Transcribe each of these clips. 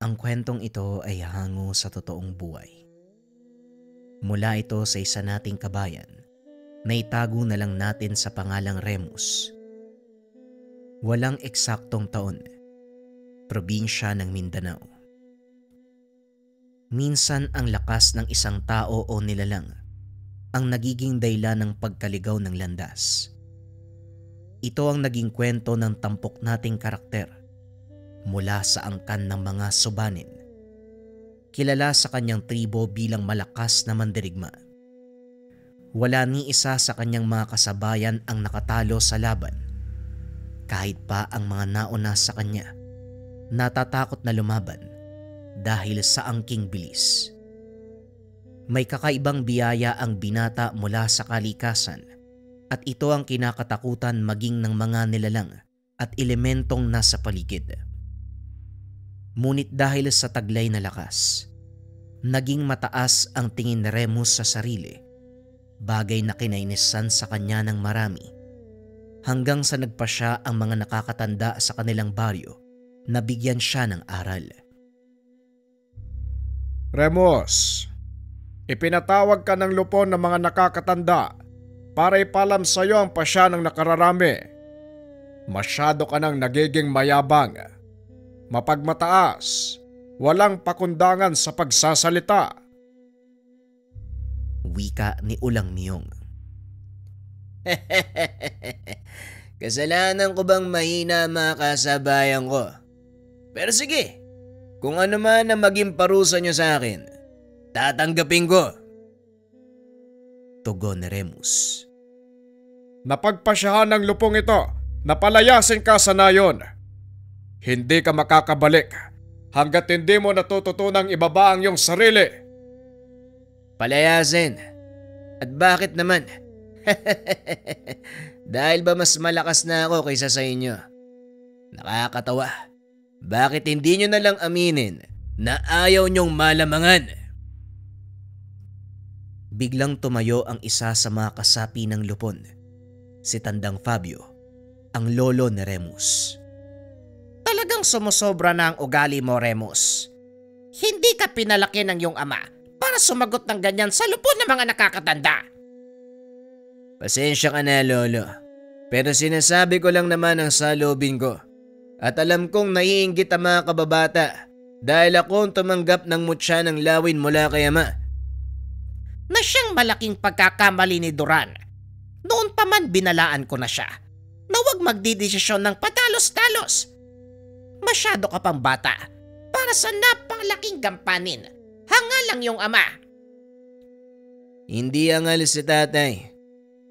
Ang kwentong ito ay hango sa totoong buhay. Mula ito sa isa nating kabayan na itago na lang natin sa pangalang Remus. Walang eksaktong taon, probinsya ng Mindanao. Minsan ang lakas ng isang tao o nilalang ang nagiging dahilan ng pagkaligaw ng landas. Ito ang naging kwento ng tampok nating karakter mula sa angkan ng mga Subanin. Kilala sa kanyang tribo bilang malakas na mandirigma. Wala ni isa sa kanyang mga kasabayan ang nakatalo sa laban. Kahit pa ang mga nauna sa kanya, natatakot na lumaban dahil sa angking bilis. May kakaibang biyaya ang binata mula sa kalikasan at ito ang kinakatakutan maging ng mga nilalang at elementong nasa paligid. Ngunit dahil sa taglay na lakas, naging mataas ang tingin ni Remus sa sarili, bagay na kinainisan sa kanya ng marami, hanggang sa nagpasya ang mga nakakatanda sa kanilang baryo na bigyan siya ng aral. Remus, ipinatawag ka ng lupon ng mga nakakatanda para ipalam sa iyo ang pasya ng nakararami. Masyado ka nang nagiging mayabang, mapagmataas, walang pakundangan sa pagsasalita. Wika ni Ulang Niyong. Kasalanan ko bang mahina ang mga kasabayan ko? Pero sige, kung ano man ang maging parusa nyo sa akin, tatanggapin ko. Tugon ni Remus. Napagpasyahan ng lupong ito na palayasin ka sa nayon. Hindi ka makakabalik hanggat hindi mo natututunang ibaba ang iyong sarili. Palayasin? At bakit naman? Dahil ba mas malakas na ako kaysa sa inyo? Nakakatawa. Bakit hindi nyo na lang aminin na ayaw nyong malamangan? Biglang tumayo ang isa sa mga kasapi ng lupon, si Tandang Fabio, ang lolo ni Remus. Talagang sumusobra na ang ugali mo, Remus. Hindi ka pinalaki ng iyong ama para sumagot ng ganyan sa lupon ng mga nakakatanda. Pasensya ka na, lolo. Pero sinasabi ko lang naman ang salubin ko. At alam kong naiinggit ang mga kababata dahil ako ang tumanggap ng mutya ng lawin mula kay ama. Na siyang malaking pagkakamali ni Duran. Noon pa man binalaan ko na siya na huwag magdidesisyon ng patalos-talos. Masyado ka pang bata para sa napakalaking gampanin. Hanga lang yung ama. Hindi angal si tatay.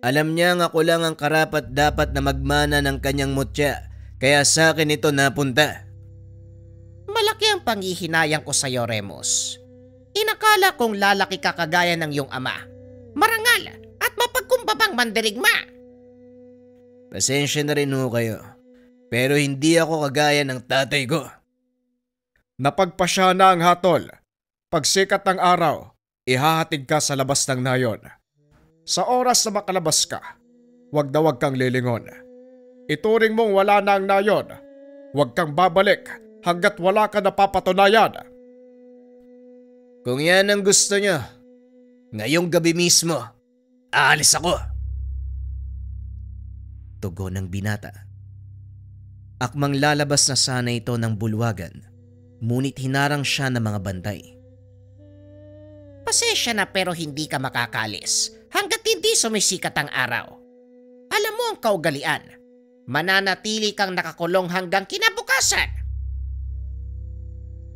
Alam niya nga ako lang ang karapat dapat na magmana ng kanyang mutya, kaya sa akin ito napunta. Malaki ang panghihinayang ko sa iyo, Remus. Inakala kong lalaki ka kagaya ng iyong ama. Marangal at mapagkumbabang mandirigma. Pasensya na rin ho kayo. Pero hindi ako kagaya ng tatay ko. Napagpasya na ang hatol. Pagsikat ng araw, ihahatid ka sa labas ng nayon. Sa oras na makalabas ka, wag na wag kang lilingon. Ituring mong wala na ang nayon. Huwag kang babalik hanggat wala ka napapatunayan. Kung yan ang gusto nyo, ngayong gabi mismo, aalis ako. Tugon ng binata. Akmang lalabas na sana ito ng bulwagan, ngunit hinarang siya ng mga bantay. Pasensya na pero hindi ka makakalis hanggat hindi sumisikat ang araw. Alam mo ang kaugalian. Mananatili kang nakakulong hanggang kinabukasan.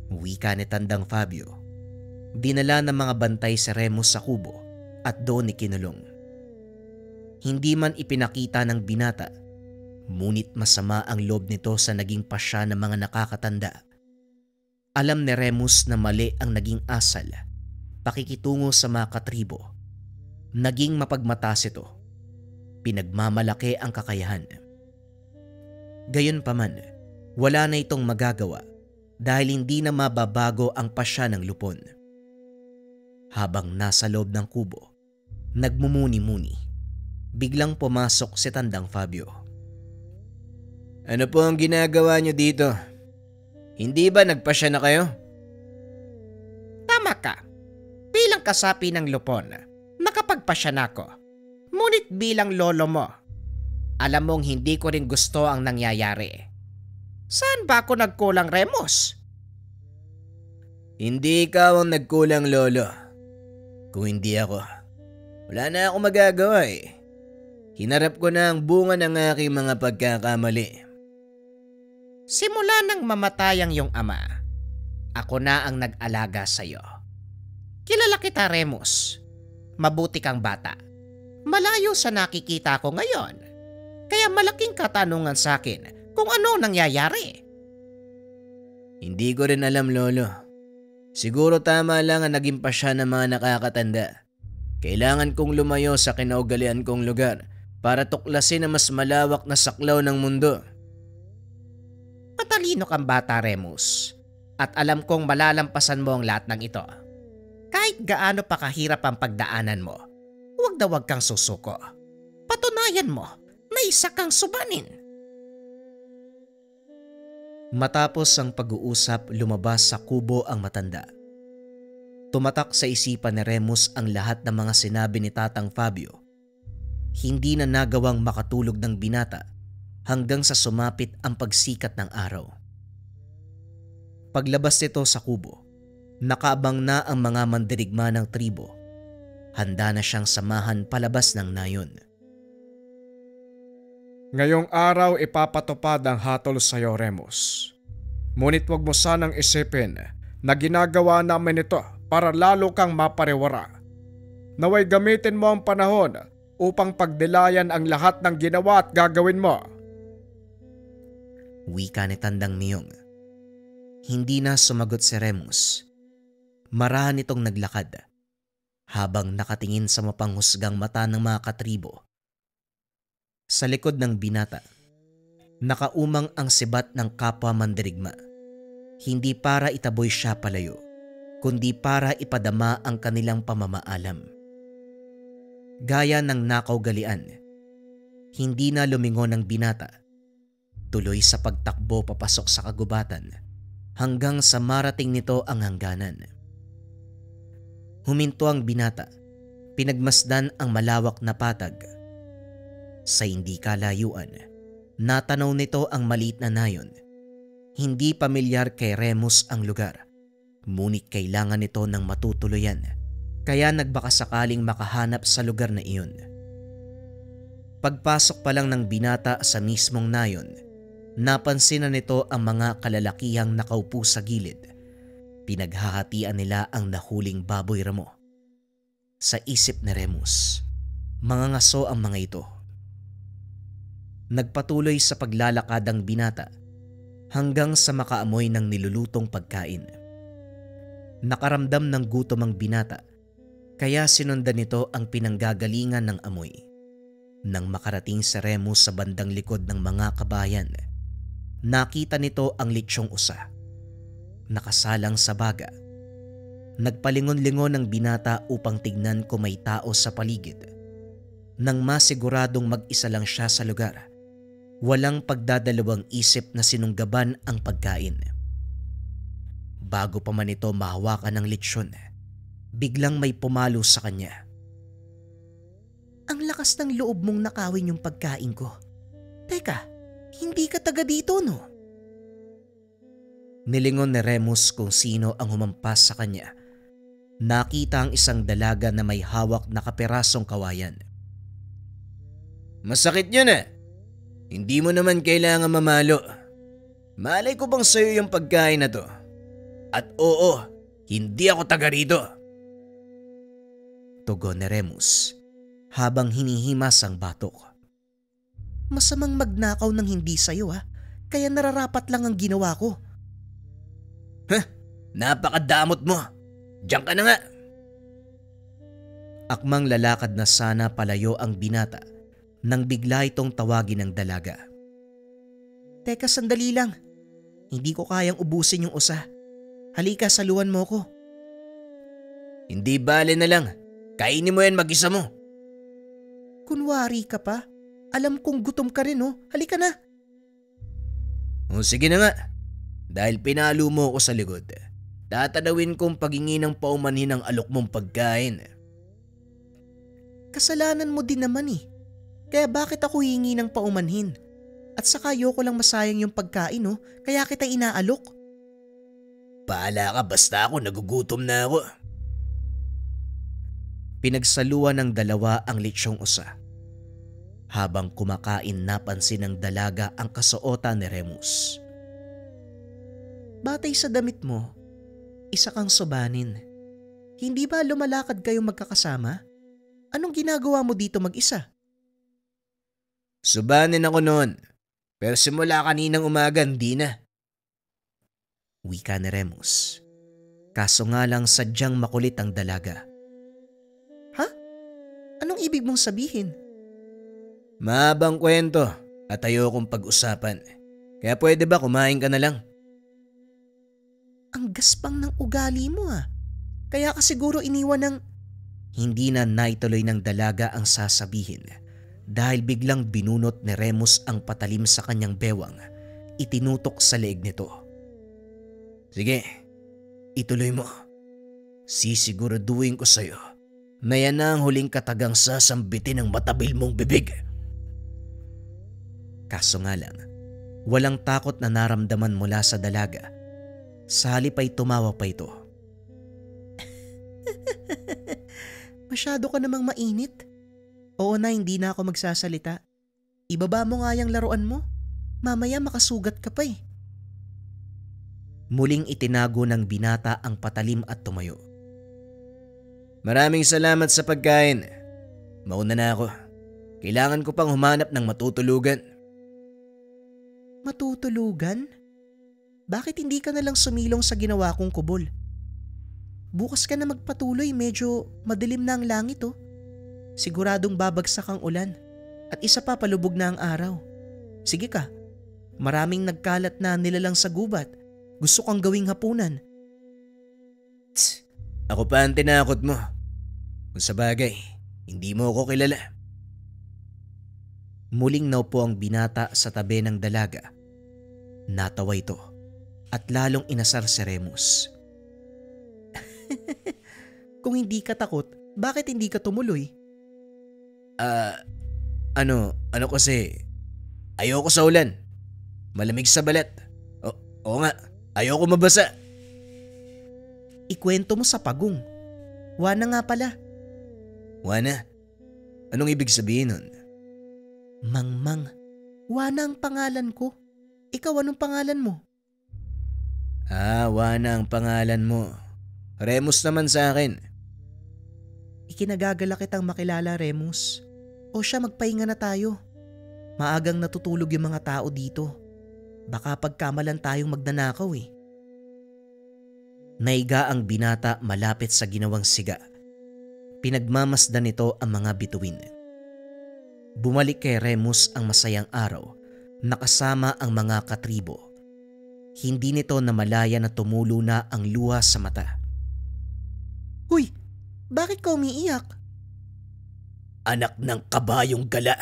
Wika ni Tandang Fabio. Dinala ng mga bantay si Remus sa kubo at doon ikinulong. Hindi man ipinakita ng binata, ngunit masama ang loob nito sa naging pasya ng mga nakakatanda. Alam ni Remus na mali ang naging asal, pakikitungo sa mga katribo. Naging mapagmatas ito. Pinagmamalaki ang kakayahan. Gayunpaman, wala na itong magagawa dahil hindi na mababago ang pasya ng lupon. Habang nasa loob ng kubo, nagmumuni-muni. Biglang pumasok si Tandang Fabio. Ano po ang ginagawa niyo dito? Hindi ba nagpasya na kayo? Walang kasapi ng lupon. Nakapagpasya na ako. Ngunit bilang lolo mo, alam mong hindi ko rin gusto ang nangyayari. Saan ba ako nagkulang, Remus? Hindi ikaw ang nagkulang, Lolo. Kung hindi ako, wala na ako magagawa eh. Hinarap ko na ang bunga ng aking mga pagkakamali. Simula nang mamatay ang iyong ama, ako na ang nag-alaga sa iyo. Kilala kita, Remus. Mabuti kang bata. Malayo sa nakikita ko ngayon. Kaya malaking katanungan sa akin kung ano nangyayari. Hindi ko rin alam, Lolo. Siguro tama lang ang naging pasya ng mga nakakatanda. Kailangan kong lumayo sa kinaugalian kong lugar para tuklasin ang mas malawak na saklaw ng mundo. Matalino kang bata, Remus. At alam kong malalampasan mo ang lahat ng ito. Kahit gaano pa kahirap ang pagdaanan mo, huwag na huwag kang susuko. Patunayan mo na isa kang subanin. Matapos ang pag-uusap, lumabas sa kubo ang matanda. Tumatak sa isipan ni Remus ang lahat ng mga sinabi ni Tatang Fabio. Hindi na nagawang makatulog ng binata hanggang sa sumapit ang pagsikat ng araw. Paglabas nito sa kubo, nakaabang na ang mga mandirigma ng tribo. Handa na siyang samahan palabas ng nayon. Ngayong araw ipapatupad ang hatol sa iyo, Remus. Ngunit huwag mo sanang isipin na ginagawa namin ito para lalo kang mapariwara. Naway gamitin mo ang panahon upang pagdilayan ang lahat ng ginawa at gagawin mo. Wika ni Tandang Miyong. Hindi na sumagot si Remus. Marahan itong naglakad habang nakatingin sa mapanghusgang mata ng mga katribo. Sa likod ng binata, nakaumang ang sibat ng kapwa mandirigma. Hindi para itaboy siya palayo, kundi para ipadama ang kanilang pamamaalam. Gaya ng nakaugalian, hindi na lumingon ang binata. Tuloy sa pagtakbo papasok sa kagubatan hanggang sa marating nito ang hangganan. Huminto ang binata, pinagmasdan ang malawak na patag. Sa hindi kalayuan, natanaw nito ang maliit na nayon. Hindi pamilyar kay Remus ang lugar, ngunit kailangan nito ng matutuluyan, kaya nagbakasakaling makahanap sa lugar na iyon. Pagpasok pa lang ng binata sa mismong nayon, napansin na nito ang mga kalalakihang nakaupo sa gilid. Pinaghahatian nila ang nahuling baboy ramo. Sa isip ni Remus, mga ngaso ang mga ito. Nagpatuloy sa paglalakad ang binata hanggang sa makaamoy ng nilulutong pagkain. Nakaramdam ng gutom ang binata, kaya sinundan nito ang pinanggagalingan ng amoy. Nang makarating si Remus sa bandang likod ng mga kabayan, nakita nito ang litsyong usa, nakasalang sa baga. Nagpalingon-lingon ang binata upang tignan kung may tao sa paligid. Nang masiguradong mag-isa lang siya sa lugar, walang pagdadalawang isip na sinunggaban ang pagkain. Bago pa man ito mahawakan ng litsyon, biglang may pumalo sa kanya. Ang lakas ng loob mong nakawin yung pagkain ko. Teka, hindi ka taga dito, no? Nilingon ni Remus kung sino ang humampas sa kanya. Nakita ang isang dalaga na may hawak na kapirasong kawayan. Masakit yun eh. Hindi mo naman kailangan mamalo. Malay ko bang sa'yo yung pagkain na to? At oo, hindi ako taga rito. Tugon ni Remus habang hinihimas ang batok. Masamang magnakaw ng hindi sa'yo kaya nararapat lang ang ginawa ko. Napakadamot mo. Diyan ka na nga. Akmang lalakad na sana palayo ang binata nang bigla itong tawagin ng dalaga. Teka, sandali lang. Hindi ko kayang ubusin yung usa. Halika, saluhan mo ko. Hindi bale na lang. Kainin mo yan mag-isa mo. Kunwari ka pa. Alam kong gutom ka rin, Halika na. O sige na nga. Dahil pinalo mo ako sa likod, Tatanawin kong paghingi ng paumanhin ng alok mong pagkain. Kasalanan mo din naman eh. Kaya bakit ako hihingi ng paumanhin? At saka ayoko lang masayang yung pagkain kaya kita inaalok. Bahala ka, basta ako nagugutom na ako. Pinagsaluan ng dalawa ang litsyong usa. Habang kumakain napansin ng dalaga ang kasuotan ni Remus. Batay sa damit mo, isa kang subanin. Hindi ba lumalakad kayong magkakasama? Anong ginagawa mo dito mag-isa? Subanin ako noon, pero simula kaninang umaga hindi na. Wika ni Remus. Kaso nga lang sadyang makulit ang dalaga. Ha? Anong ibig mong sabihin? Mahabang kwento at ayokong pag-usapan. Kaya pwede ba kumain ka na lang? Ang gaspang ng ugali mo Kaya ka siguro iniwan ng... Hindi na naituloy ng dalaga ang sasabihin dahil biglang binunot ni Remus ang patalim sa kanyang bewang. Itinutok sa leeg nito. Sige, ituloy mo. Sisiguraduhin ko sa'yo na yan na ang huling katagang sasambitin ng matabil mong bibig. Kaso nga lang, walang takot na naramdaman mula sa dalaga. Sa halip ay tumawa pa ito. Masyado ka namang mainit. Oo na, hindi na ako magsasalita. Ibaba mo nga yung laruan mo. Mamaya makasugat ka pa eh. Muling itinago ng binata ang patalim at tumayo. Maraming salamat sa pagkain. Mauna na ako. Kailangan ko pang humanap ng matutulugan. Matutulugan? Bakit hindi ka na lang sumilong sa ginawa kong kubol? Bukas ka na magpatuloy, medyo madilim na ang langit Siguradong babagsak ang ulan at isa pa palubog na ang araw. Sige ka, maraming nagkalat na nilalang sa gubat. Gusto kang gawing hapunan. Tss, ako pa ang tinakot mo. Kung sa bagay, hindi mo ako kilala. Muling naupo ang binata sa tabi ng dalaga. Natawa ito at lalong inasar si Remus. Kung hindi ka takot, bakit hindi ka tumuloy? Ano kasi, ayoko sa ulan. Malamig sa balat. Oo nga, ayoko mabasa. Ikwento mo sa pagong. Wana nga pala. Wana? Anong ibig sabihin nun? Mangmang. Wana ang pangalan ko. Ikaw anong pangalan mo? Wana ang pangalan mo. Remus naman sa akin. Ikinagagala kitang makilala, Remus. O siya, magpahinga na tayo. Maagang natutulog yung mga tao dito. Baka pagkamalan tayong magnanakaw eh. Naiga ang binata malapit sa ginawang siga. Pinagmamasdan nito ang mga bituin. Bumalik kay Remus ang masayang araw na kasama ang mga katribo. Hindi nito namalaya na tumulo na ang luha sa mata. Huy! Bakit ka umiiyak? Anak ng kabayong gala.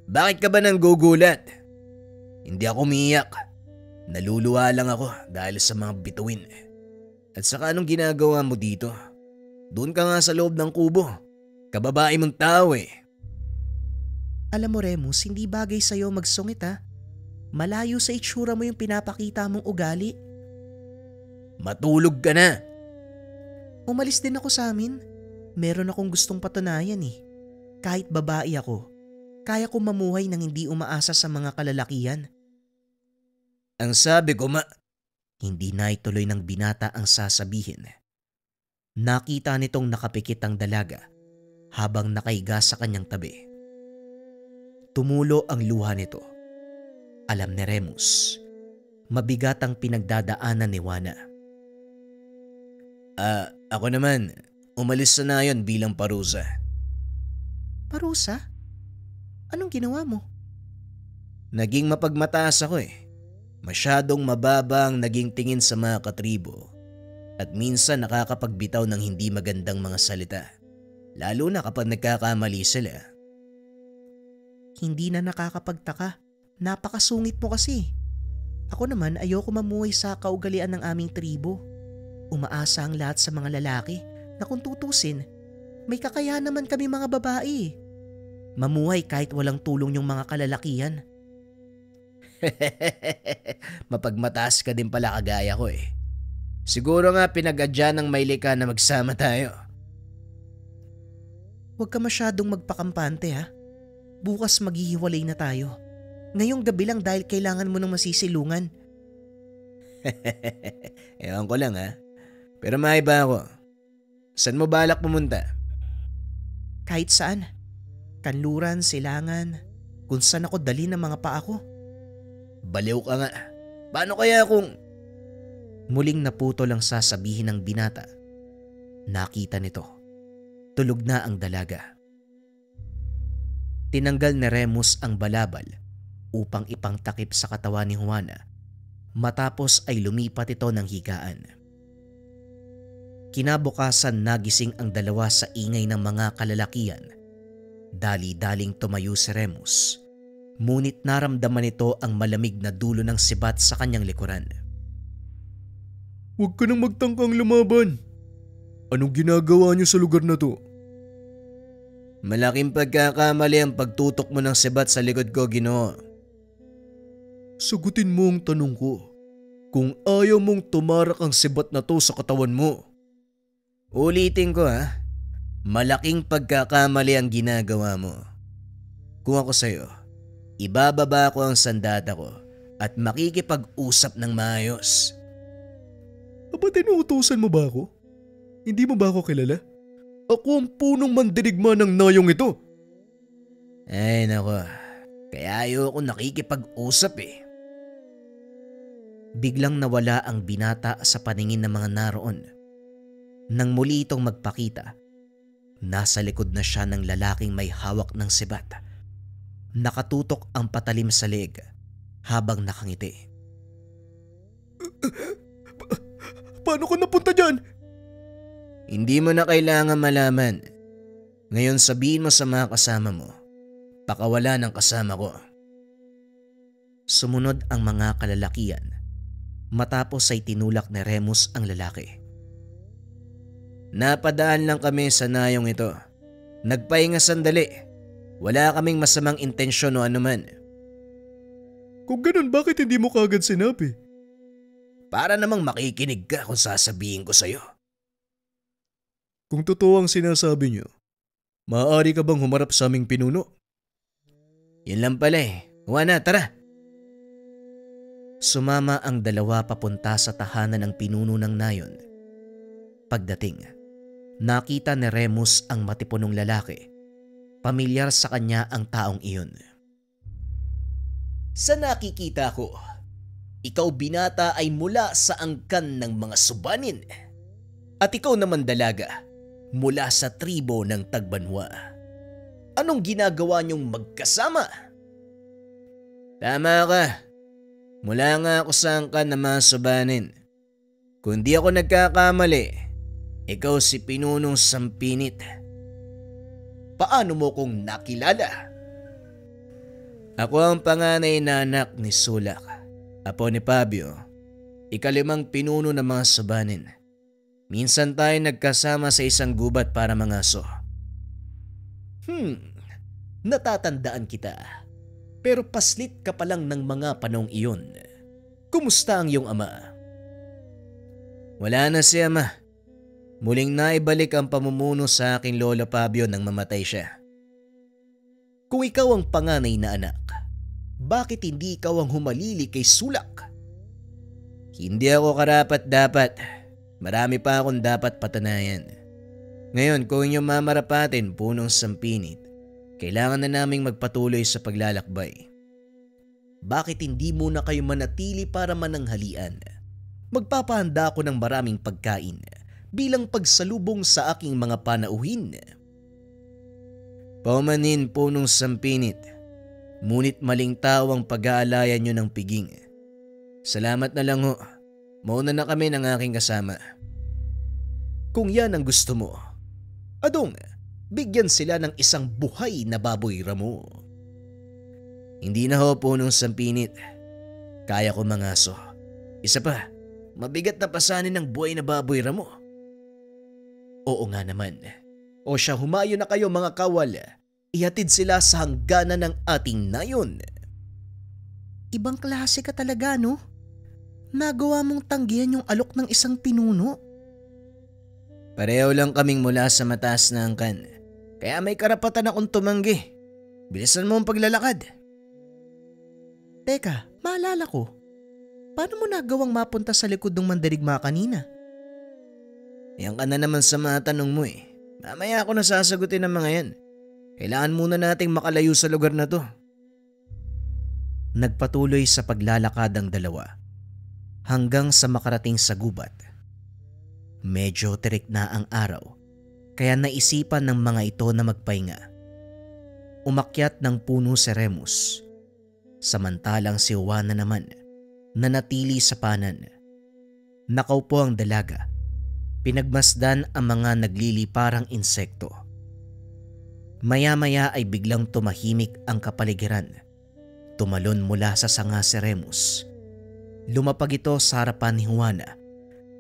Bakit ka ba nang gugulat? Hindi ako umiiyak. Naluluwa lang ako dahil sa mga bituin. At saka anong ginagawa mo dito? Doon ka nga sa loob ng kubo. Kababae mong tao eh. Alam mo Remus, hindi bagay sa'yo magsungit Malayo sa itsura mo yung pinapakita mong ugali. Matulog ka na. Umalis din ako sa amin. Meron akong gustong patunayan eh. Kahit babae ako, kaya kong mamuhay nang hindi umaasa sa mga kalalakihan. Ang sabi ko Hindi na ituloy ng binata ang sasabihin. Nakita nitong nakapikit ang dalaga habang nakaiga sa kanyang tabi. Tumulo ang luha nito. Alam ni Remus, mabigat ang pinagdadaanan ni Wana. Ako naman, umalis na yon bilang parusa. Parusa? Anong ginawa mo? Naging mapagmataas ako eh. Masyadong mababa ang naging tingin sa mga katribo at minsan nakakapagbitaw ng hindi magandang mga salita, lalo na kapag nagkakamali sila. Hindi na nakakapagtaka. Napakasungit mo kasi. Ako naman ayoko mamuhay sa kaugalian ng aming tribo. Umaasa ang lahat sa mga lalaki na kung tutusin, may kakayahan naman kami mga babae. Mamuhay kahit walang tulong yung mga kalalakihan. Mapagmataas ka din pala kagaya ko eh. Siguro nga pinag-adya ng may lika na magsama tayo. Huwag ka masyadong magpakampante ha. Bukas maghihiwalay na tayo. Ngayong gabi lang dahil kailangan mo ng masisilungan. Ewan ko lang ha. Pero maiba ako. Saan mo balak pumunta? Kahit saan. Kanluran, silangan, kung saan ako dali ng mga paa ko. Baliw ka nga. Paano kaya kung... Muling naputol ang sasabihin ng binata. Nakita nito. Tulog na ang dalaga. Tinanggal ni Remus ang balabal upang ipangtakip sa katawan ni Juana matapos ay lumipat ito ng higaan. Kinabukasan nagising ang dalawa sa ingay ng mga kalalakian. Dali-daling tumayo si Remus, ngunit naramdaman nito ang malamig na dulo ng sibat sa kanyang likuran. Huwag ka nang magtangkang lumaban. Anong ginagawa niyo sa lugar na to? Malaking pagkakamali ang pagtutok mo ng sibat sa likod ko, Ginoo. Sagutin mo ang tanong ko. Kung ayaw mong tumarak ang sibat na to sa katawan mo. Ulitin ko ha. Malaking pagkakamali ang ginagawa mo. Kung ako sa'yo, ibababa ko ang sandata ko at makikipag-usap ng maayos. Aba, tinuutusan mo ba ako? Hindi mo ba ako kilala? Ako ang punong mandirigma ng nayong ito. Ay nako, kaya ayoko nakikipag-usap eh. Biglang nawala ang binata sa paningin ng mga naroon. Nang muli itong magpakita, nasa likod na siya ng lalaking may hawak ng sibat. Nakatutok ang patalim sa leeg habang nakangiti. Paano ka napunta dyan? Hindi mo na kailangan malaman. Ngayon sabihin mo sa mga kasama mo, pakawala ng kasama ko. Sumunod ang mga kalalakian matapos ay tinulak ni Remus ang lalaki. Napadaan lang kami sa nayong ito. Nagpahinga sandali. Wala kaming masamang intensyon o anuman. Kung ganun, bakit hindi mo kagad sinabi? Para namang makikinig ka kung sasabihin ko sa'yo. Kung totoo ang sinasabi niyo, maaari ka bang humarap sa aming pinuno? Yun lang pala eh. Juana, tara. Sumama ang dalawa papunta sa tahanan ng pinuno ng nayon. Pagdating, nakita ni Remus ang matipunong lalaki. Pamilyar sa kanya ang taong iyon. Sa nakikita ko, ikaw binata ay mula sa angkan ng mga subanin. At ikaw naman dalaga, mula sa tribo ng Tagbanwa. Anong ginagawa niyong magkasama? Tama ka. Mula nga ako sa angkan ng mga subanin. Kung di ako nagkakamali, ikaw si Pinunong Sampinit. Paano mo kong nakilala? Ako ang panganay na anak ni Sulak, apo ni Fabio, ikalimang pinuno ng mga subanin. Minsan tayo nagkasama sa isang gubat para mangaso. Natatandaan kita. Pero paslit ka pa lang ng mga panong iyon. Kumusta ang iyong ama? Wala na si ama. Muling naibalik ang pamumuno sa aking lolo Fabio nang mamatay siya. Kung ikaw ang panganay na anak, bakit hindi ikaw ang humalili kay Sulak? Hindi ako karapat-dapat. Marami pa akong dapat patunayan. Ngayon, kung inyong mamarapatin, Punong Sampinit, kailangan na naming magpatuloy sa paglalakbay. Bakit hindi muna kayo manatili para mananghalian? Magpapahanda ako ng maraming pagkain bilang pagsalubong sa aking mga panauhin. Paumanin, Punong Sampinit, ngunit maling tao ang pag-aalayan nyo ng piging. Salamat na lang ho. Mauna na kami ng aking kasama. Kung yan ang gusto mo, adong, bigyan sila ng isang buhay na baboy ramo. Hindi na ho, Punong Sampinit. Kaya ko mangaso. Isa pa, Mabigat na pasanin ng buhay na baboy ramo. Oo nga naman. O siya, humayo na kayo mga kawal. Ihatid sila sa hangganan ng ating nayon. Ibang klase ka talaga, no? Nagawa mong tanggihan yung alok ng isang pinuno. Pareho lang kaming mula sa mataas na angkan. Kaya may karapatan akong tumanggi. Bilisan mo ang paglalakad. Teka, maalala ko. Paano mo nagawang mapunta sa likod ng mandirigma kanina? Yan ka na naman sa mga tanong mo eh. Mamaya ako na sasagutin ng mga yan. Kailangan muna nating makalayo sa lugar na to. Nagpatuloy sa paglalakad ang dalawa hanggang sa makarating sa gubat. Medyo tirik na ang araw kaya naisipan ng mga ito na magpahinga. Umakyat ng puno si Remus, samantalang si Juana naman nanatili sa panan. Nakaupo ang dalaga, pinagmasdan ang mga nagliliparang insekto. Maya-maya ay biglang tumahimik ang kapaligiran. Tumalon mula sa sanga si Remus. Lumapag ito sa harapan ni Juana.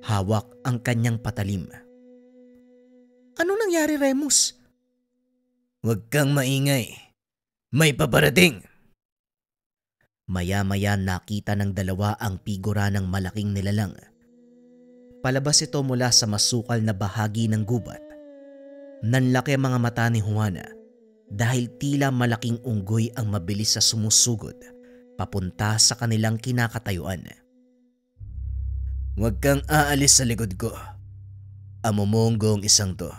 Hawak ang kanyang patalim. Anong nangyari, Remus? Huwag kang maingay. May paparating. Maya-maya nakita ng dalawa ang figura ng malaking nilalang. Palabas ito mula sa masukal na bahagi ng gubat. Nanlaki ang mga mata ni Juana dahil tila malaking unggoy ang mabilis sa sumusugod papunta sa kanilang kinakatayuan. Huwag kang aalis sa likod ko. Amumongo ang isang to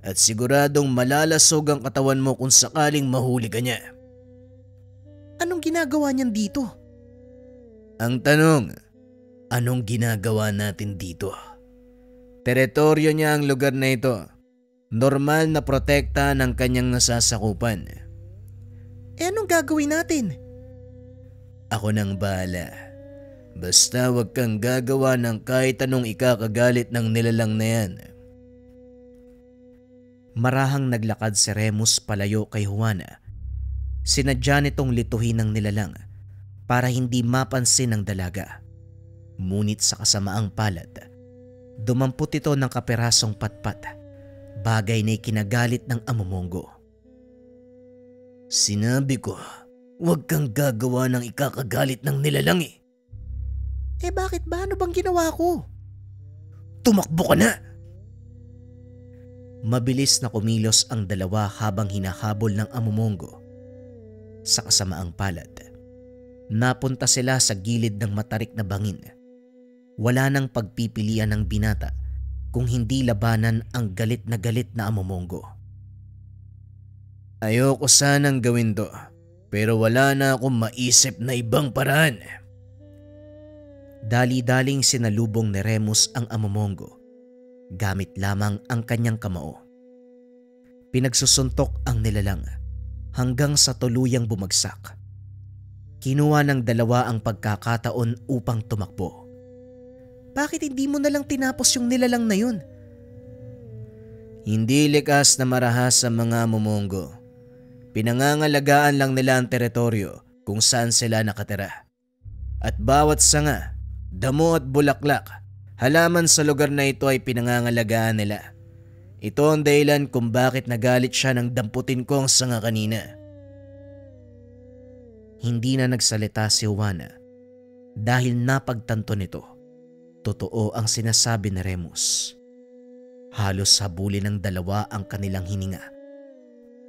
at siguradong malalasog ang katawan mo kung sakaling mahuli ka niya. Anong ginagawa niyan dito? Ang tanong, anong ginagawa natin dito? Teritoryo niya ang lugar na ito. Normal na protekta ng kanyang nasasakupan. Anong gagawin natin? Ako nang bahala. Basta wag kang gagawa ng kahit anong ikakagalit ng nilalang na yan. Marahang naglakad si Remus palayo kay Juana. Sinadya nitong lituhin ng nilalang para hindi mapansin ng dalaga. Ngunit sa kasamaang palad, dumampot ito ng kaperasong patpat. Bagay na ikinagalit ng amumongo. Sinabi ko, huwag kang gagawa ng ikakagalit ng nilalang eh. Bakit ba? Ano bang ginawa ko? Tumakbo ka na! Mabilis na kumilos ang dalawa habang hinahabol ng amumongo. Sa kasamaang palad, napunta sila sa gilid ng matarik na bangin. Wala nang pagpipilian ng binata kung hindi labanan ang galit na amumongo. Ayoko sanang gawin to, pero wala na akong maisip na ibang paraan. Dali-daling sinalubong ni Remus ang amumongo, gamit lamang ang kanyang kamao. Pinagsusuntok ang nilalang hanggang sa tuluyang bumagsak. Kinuha ng dalawa ang pagkakataon upang tumakbo. Bakit hindi mo nalang tinapos yung nilalang na yun? Hindi likas na marahas sa mga amumongo. Pinangangalagaan lang nila ang teritoryo kung saan sila nakatira. At bawat sanga, damo at bulaklak, halaman sa lugar na ito ay pinangangalagaan nila. Ito ang dahilan kung bakit nagalit siya nang damputin ko ang sanga kanina. Hindi na nagsalita si Juana dahil napagtanto nito. Totoo ang sinasabi ni Remus. Halos habulin ng dalawa ang kanilang hininga.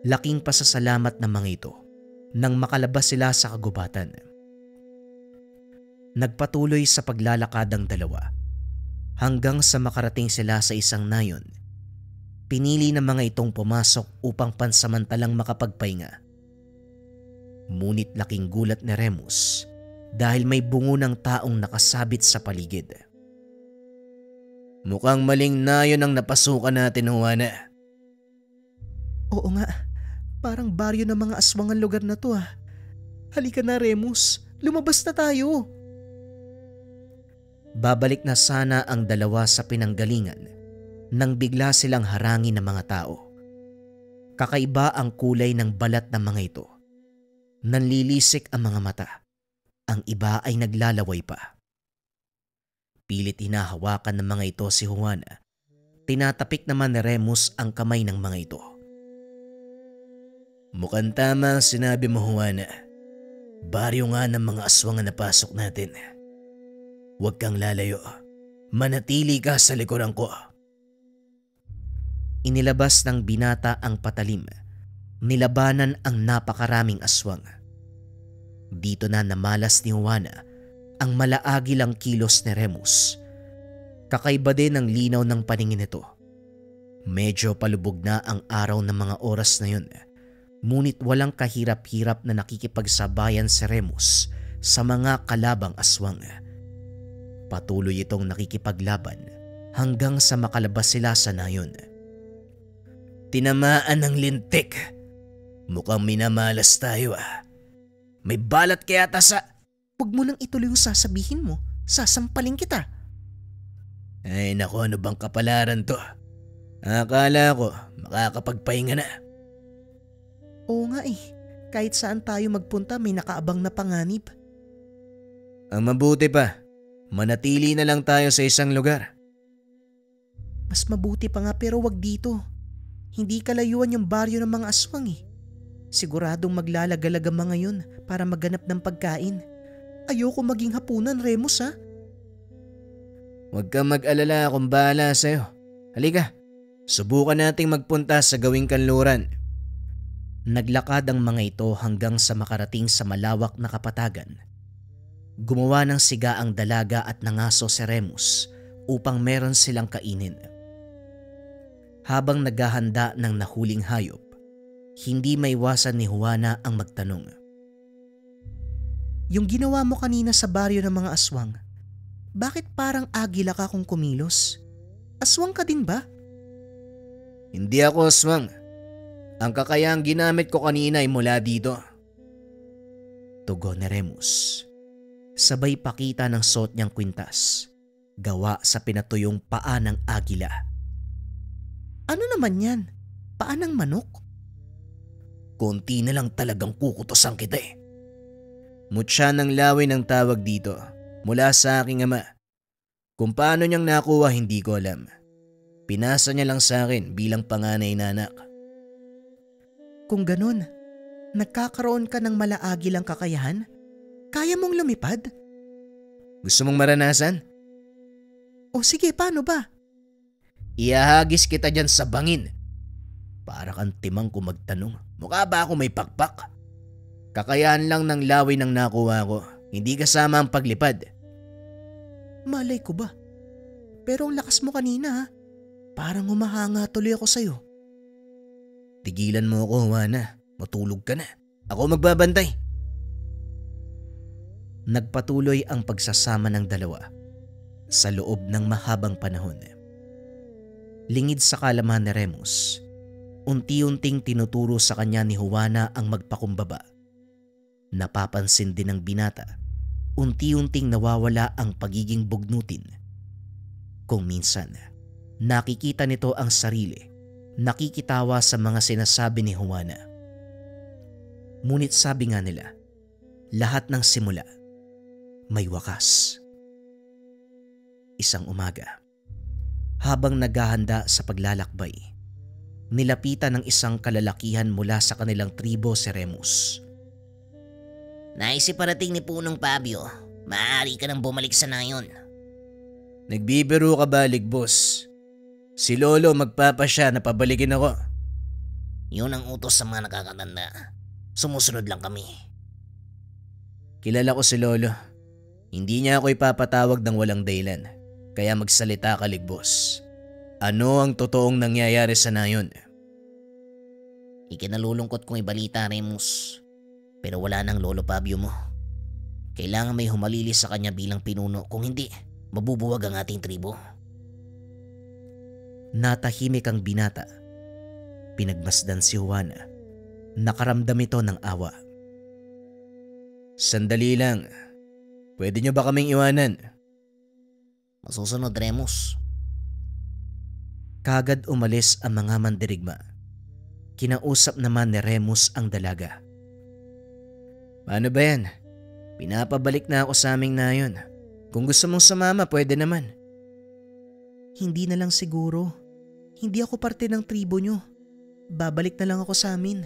Laking pasasalamat ng mga ito nang makalabas sila sa kagubatan. Nagpatuloy sa paglalakad ang dalawa hanggang sa makarating sila sa isang nayon. Pinili ng mga itong pumasok upang pansamantalang makapagpahinga. Ngunit laking gulat ni Remus dahil may bungo ng taong nakasabit sa paligid. Mukhang maling nayon ang napasukan natin, Juana. Oo nga, parang baryo ng mga aswang ang lugar na to ah. Halika na Remus, lumabas na tayo. Babalik na sana ang dalawa sa pinanggalingan nang bigla silang harangin ng mga tao. Kakaiba ang kulay ng balat ng mga ito. Nanlilisik ang mga mata. Ang iba ay naglalaway pa. Pilit hinahawakan ng mga ito si Juana. Tinatapik naman ni Remus ang kamay ng mga ito. Mukhang tama ang sinabi mo, Juana. Baryo nga ng mga aswang na napasok natin. Huwag kang lalayo. Manatili ka sa likuran ko. Inilabas ng binata ang patalim. Nilabanan ang napakaraming aswang. Dito na namalas ni Juana ang malaagilang kilos ni Remus. Kakaiba din ang linaw ng paningin nito. Medyo palubog na ang araw ng mga oras na yun. Ngunit walang kahirap-hirap na nakikipagsabayan si Remus sa mga kalabang aswang. Patuloy itong nakikipaglaban hanggang sa makalabas sila sa nayon. Tinamaan ng lintik. Mukhang minamalas tayo May balat kaya sa... Huwag mo nang ituloy yung sasabihin mo. Sasampalin kita. Ay naku, ano bang kapalaran to? Akala ko makakapagpahinga na. Oo nga kahit saan tayo magpunta may nakaabang na panganib. Ang mabuti pa, manatili na lang tayo sa isang lugar. Mas mabuti pa nga pero wag dito. Hindi kalayuan yung baryo ng mga aswang Siguradong maglalagalag ang mga yun para maghanap ng pagkain. Ayoko maging hapunan, Remus Huwag kang mag-alala, akong bahala sa'yo. Halika, subukan nating magpunta sa gawing kanluran. Naglakad ang mga ito hanggang sa makarating sa malawak na kapatagan. Gumawa ng siga ang dalaga at nangaso si Remus upang meron silang kainin. Habang naghahanda ng nahuling hayop, hindi maiwasan ni Juana ang magtanong. Yung ginawa mo kanina sa baryo ng mga aswang, bakit parang agila ka kung kumilos? Aswang ka din ba? Hindi ako aswang. Ang kakayahang ginamit ko kanina ay mula dito. Tugon ni Remus. Sabay pakita ng suot niyang kwintas, gawa sa pinatuyong paa ng agila. Ano naman yan? Paa ng manok? Konti na lang talagang kukutosan kita Mutya ng laway ng tawag dito mula sa aking ama. Kung paano niyang nakuha hindi ko alam. Pinasa niya lang sa akin bilang panganay na anak. Kung ganun, nagkakaroon ka ng malaagilang kakayahan? Kaya mong lumipad? Gusto mong maranasan? O sige, paano ba? Iahagis kita dyan sa bangin. Para kang timang kung magtanong, mukha ba ako may pakpak? Kakayahan lang ng laway ng nakuha ko, hindi kasama ang paglipad. Malay ko ba? Pero ang lakas mo kanina Parang humahanga tuloy ako sa'yo. Tigilan mo ako, Juana. Matulog ka na. Ako magbabantay. Nagpatuloy ang pagsasama ng dalawa sa loob ng mahabang panahon. Lingid sa kaalaman ni Remus, unti-unting tinuturo sa kanya ni Juana ang magpakumbaba. Napapansin din ng binata, unti-unting nawawala ang pagiging bugnutin. Kung minsan, nakikita nito ang sarili, nakikitawa sa mga sinasabi ni Juana. Ngunit sabi nga nila, lahat ng simula may wakas. Isang umaga, habang naghahanda sa paglalakbay, nilapitan ng isang kalalakihan mula sa kanilang tribo si Remus. Naisip parating ni Punong Fabio, maaari ka nang bumalik sa nayon. Nagbibiro ka ba, Ligbos? Si Lolo magpapasya na pabalikin ako. Yun ang utos sa mga nakakatanda. Sumusunod lang kami. Kilala ko si Lolo. Hindi niya ako ipapatawag ng walang dahilan. Kaya magsalita ka, Ligbos. Ano ang totoong nangyayari sa nayon? Ikinalulungkot kong ibalita, Remus. Pero wala nang Lolo Fabio mo. Kailangan may humalili sa kanya bilang pinuno, kung hindi, mabubuwag ang ating tribo. Natahimik ang binata. Pinagmasdan si Juana. Nakaramdam ito ng awa. Sandali lang. Pwede niyo ba kaming iwanan? Masusunod, Remus. Kagad umalis ang mga mandirigma. Kinausap naman ni Remus ang dalaga. Paano ba yan? Pinapabalik na ako sa aming nayon. Kung gusto mong sumama, pwede naman. Hindi na lang siguro. Hindi ako parte ng tribo nyo. Babalik na lang ako sa amin.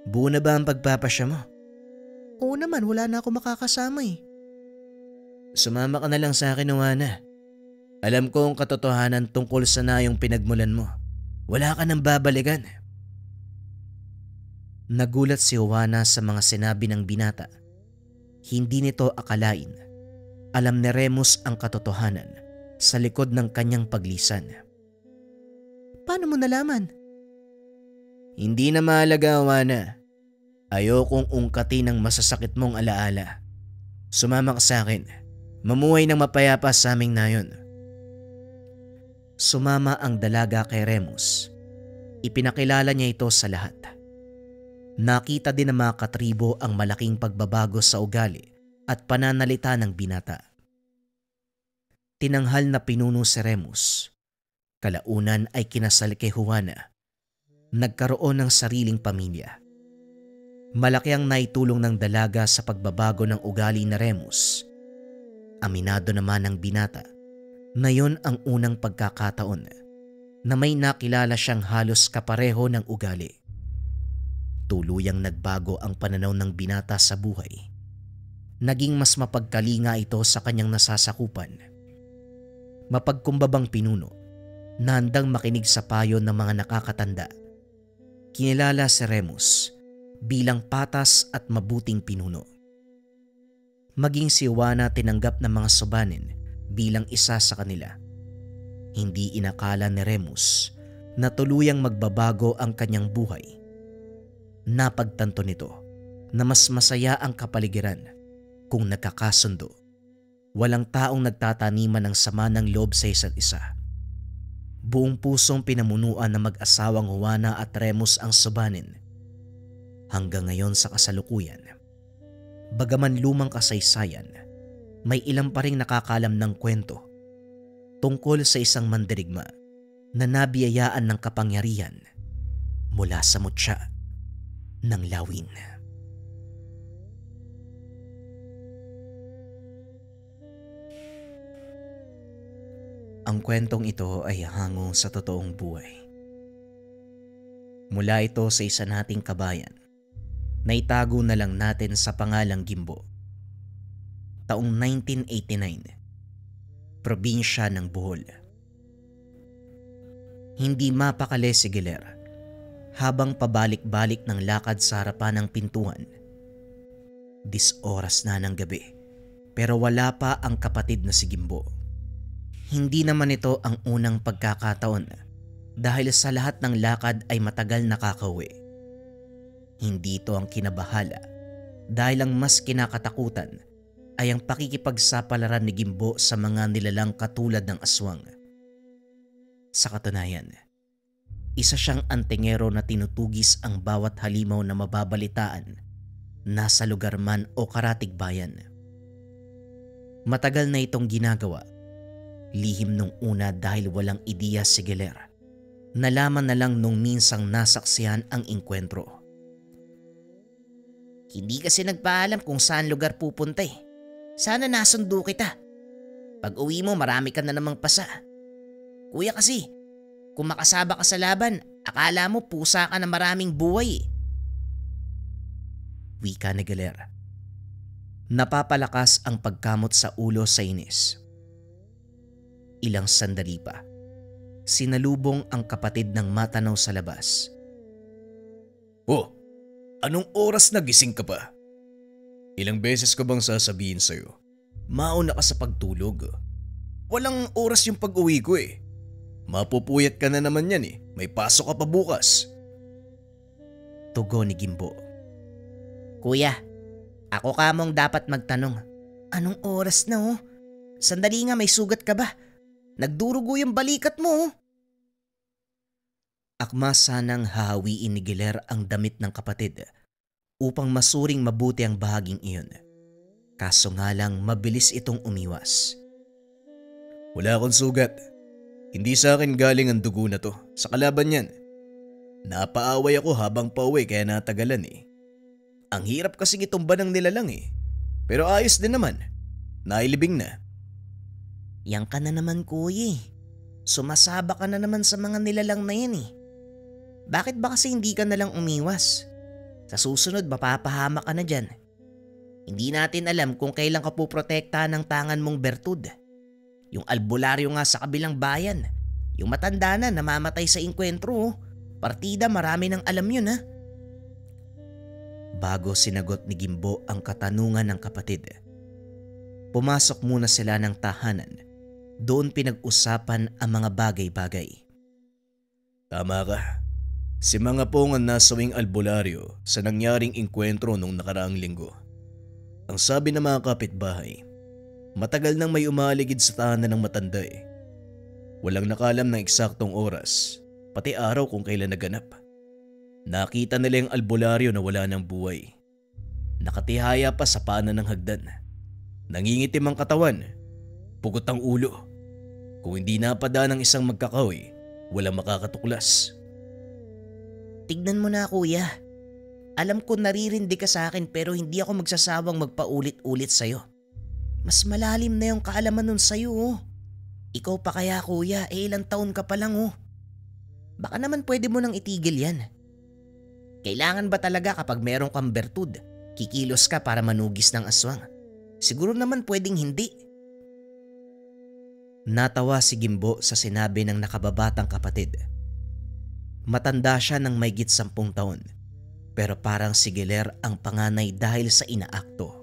Buo na ba ang pagpapasya mo? Oo naman, wala na ako makakasama eh. Sumama ka na lang sa akin, Juana. Alam ko ang katotohanan tungkol sa nayong pinagmulan mo. Wala ka nang babalikan. Nagulat si Juana sa mga sinabi ng binata. Hindi nito akalain. Alam ni Remus ang katotohanan sa likod ng kanyang paglisan. Paano mo nalaman? Hindi na mahalaga, Juana. Ayokong ungkatin ang masasakit mong alaala. Sumama ka sa akin. Mamuhay ng mapayapa sa aming nayon. Sumama ang dalaga kay Remus. Ipinakilala niya ito sa lahat. Nakita din ng mga katribo ang malaking pagbabago sa ugali at pananalita ng binata. Tinanghal na pinuno si Remus. Kalaunan ay kinasal kay Juana. Nagkaroon ng sariling pamilya. Malaki ang naitulong ng dalaga sa pagbabago ng ugali ni Remus. Aminado naman ng binata na yon ang unang pagkakataon na may nakilala siyang halos kapareho ng ugali. Tuluyang nagbago ang pananaw ng binata sa buhay. Naging mas mapagkalinga ito sa kanyang nasasakupan. Mapagkumbabang pinuno na handang makinig sa payo ng mga nakakatanda. Kinilala si Remus bilang patas at mabuting pinuno. Maging si Juana tinanggap ng mga Sobanin bilang isa sa kanila. Hindi inakala ni Remus na tuluyang magbabago ang kanyang buhay. Napagtanto nito na mas masaya ang kapaligiran kung nagkakasundo. Walang taong nagtataniman ng sama ng loob sa isa't isa. Buong pusong pinamunuan ng mag-asawang Juana at Remus ang Sobanin. Hanggang ngayon sa kasalukuyan, bagaman lumang kasaysayan, may ilang pa ring nakakalam ng kwento tungkol sa isang mandirigma na nabiyayaan ng kapangyarihan mula sa mutya ng lawin. Ang kwentong ito ay hango sa totoong buhay. Mula ito sa isa nating kabayan na itago na lang natin sa pangalang Gimbo. Taong 1989, probinsya ng Bohol. Hindi mapakali si Giler habang pabalik-balik ng lakad sa harapan ng pintuan. 10 oras na ng gabi pero wala pa ang kapatid na si Gimbo. Hindi naman ito ang unang pagkakataon dahil sa lahat ng lakad ay matagal nakakauwi. Hindi ito ang kinabahala dahil ang mas kinakatakutan ay ang pakikipagsapalaran ni Gimbo sa mga nilalang katulad ng aswang. Sa katunayan, isa siyang antingero na tinutugis ang bawat halimaw na mababalitaan nasa lugar man o karatig bayan. Matagal na itong ginagawa. Lihim nung una dahil walang ideya si Giler. Nalaman na lang nung minsang nasaksihan ang engkwentro. Hindi kasi nagpaalam kung saan lugar pupunta eh. Sana nasundo kita. Pag uwi mo marami ka na namang pasa. Kuya kasi, kung makasaba ka sa laban, akala mo pusa ka na maraming buhay eh. Wika ni Giler. Napapalakas ang pagkamot sa ulo sa inis. Ilang sandali pa, sinalubong ang kapatid ng matanaw sa labas. Oh, anong oras na gising ka pa? Ilang beses ko bang sasabihin sa'yo? Mauna ka sa pagtulog. Walang oras yung pag-uwi ko eh. Mapupuyat ka na naman yan eh. May pasok ka pa bukas. Tugon ni Gimbo. Kuya, ako ka mong dapat magtanong. Anong oras na oh? Sandali nga, may sugat ka ba? Nagdurugo yung balikat mo. Akma sanang hahawiin ni Giler ang damit ng kapatid upang masuring mabuti ang bahaging iyon. Kaso nga lang mabilis itong umiwas. Wala akong sugat. Hindi sa akin galing ang dugo na to. Sa kalaban yan. Napaaway ako habang pauwi kaya natagalan eh. Ang hirap kasing itumba ng nilalang eh. Pero ayos din naman. Nailibing na. Yang ka na naman kuya eh. Sumasaba ka na naman sa mga nilalang na yan eh. Bakit ba kasi hindi ka nalang umiwas? Sa susunod mapapahama ka na dyan. Hindi natin alam kung kailan ka puprotektahan ng tangan mong bertud. Yung albularyo nga sa kabilang bayan. Yung matanda na namamatay sa inkwentro oh. Partida marami nang alam yun ha. Bago sinagot ni Gimbo ang katanungan ng kapatid, pumasok muna sila ng tahanan. Doon pinag-usapan ang mga bagay-bagay. Tama ka. Si mga pong ang nasawing albularyo sa nangyaring inkwentro nung nakaraang linggo. Ang sabi ng mga kapitbahay, matagal nang may umaligid sa tahanan ng matanda eh. Walang nakalam ng eksaktong oras, pati araw kung kailan naganap. Nakita nila yung albularyo na wala ng buhay. Nakatihaya pa sa paanan ng hagdan. Nangingitim ang katawan, pugot ang ulo. Kung hindi napada ng isang magkakahoy, walang makakatuklas. Tignan mo na kuya. Alam ko naririndi ka sa akin pero hindi ako magsasawang magpaulit-ulit sa'yo. Mas malalim na yung kaalaman nun sa'yo oh. Ikaw pa kaya kuya, ilang taon ka pa lang oh. Baka naman pwede mo nang itigil yan. Kailangan ba talaga kapag meron kang bertud, kikilos ka para manugis ng aswang? Siguro naman pwedeng hindi. Natawa si Gimbo sa sinabi ng nakababatang kapatid. Matanda siya ng mayigit 10 taon, pero parang si Giler ang panganay dahil sa inaakto.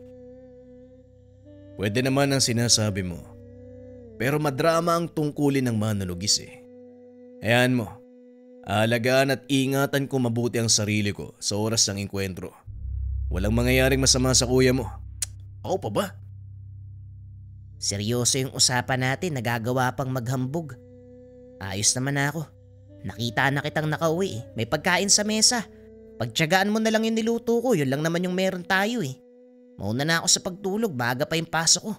Pwede naman ang sinasabi mo, pero madrama ang tungkulin ng manunugis eh. Hayaan mo. Aalagaan at ingatan ko mabuti ang sarili ko sa oras ng inkwentro. Walang mangyayaring masama sa kuya mo. Ako pa ba? Seryoso yung usapan natin, nagagawa pang maghambog. Ayos naman ako. Nakita na kitang nakauwi eh. May pagkain sa mesa. Pagtiyagaan mo na lang yung niluto ko, yun lang naman yung meron tayo eh. Mauna na ako sa pagtulog, maaga pa yung pasok ko.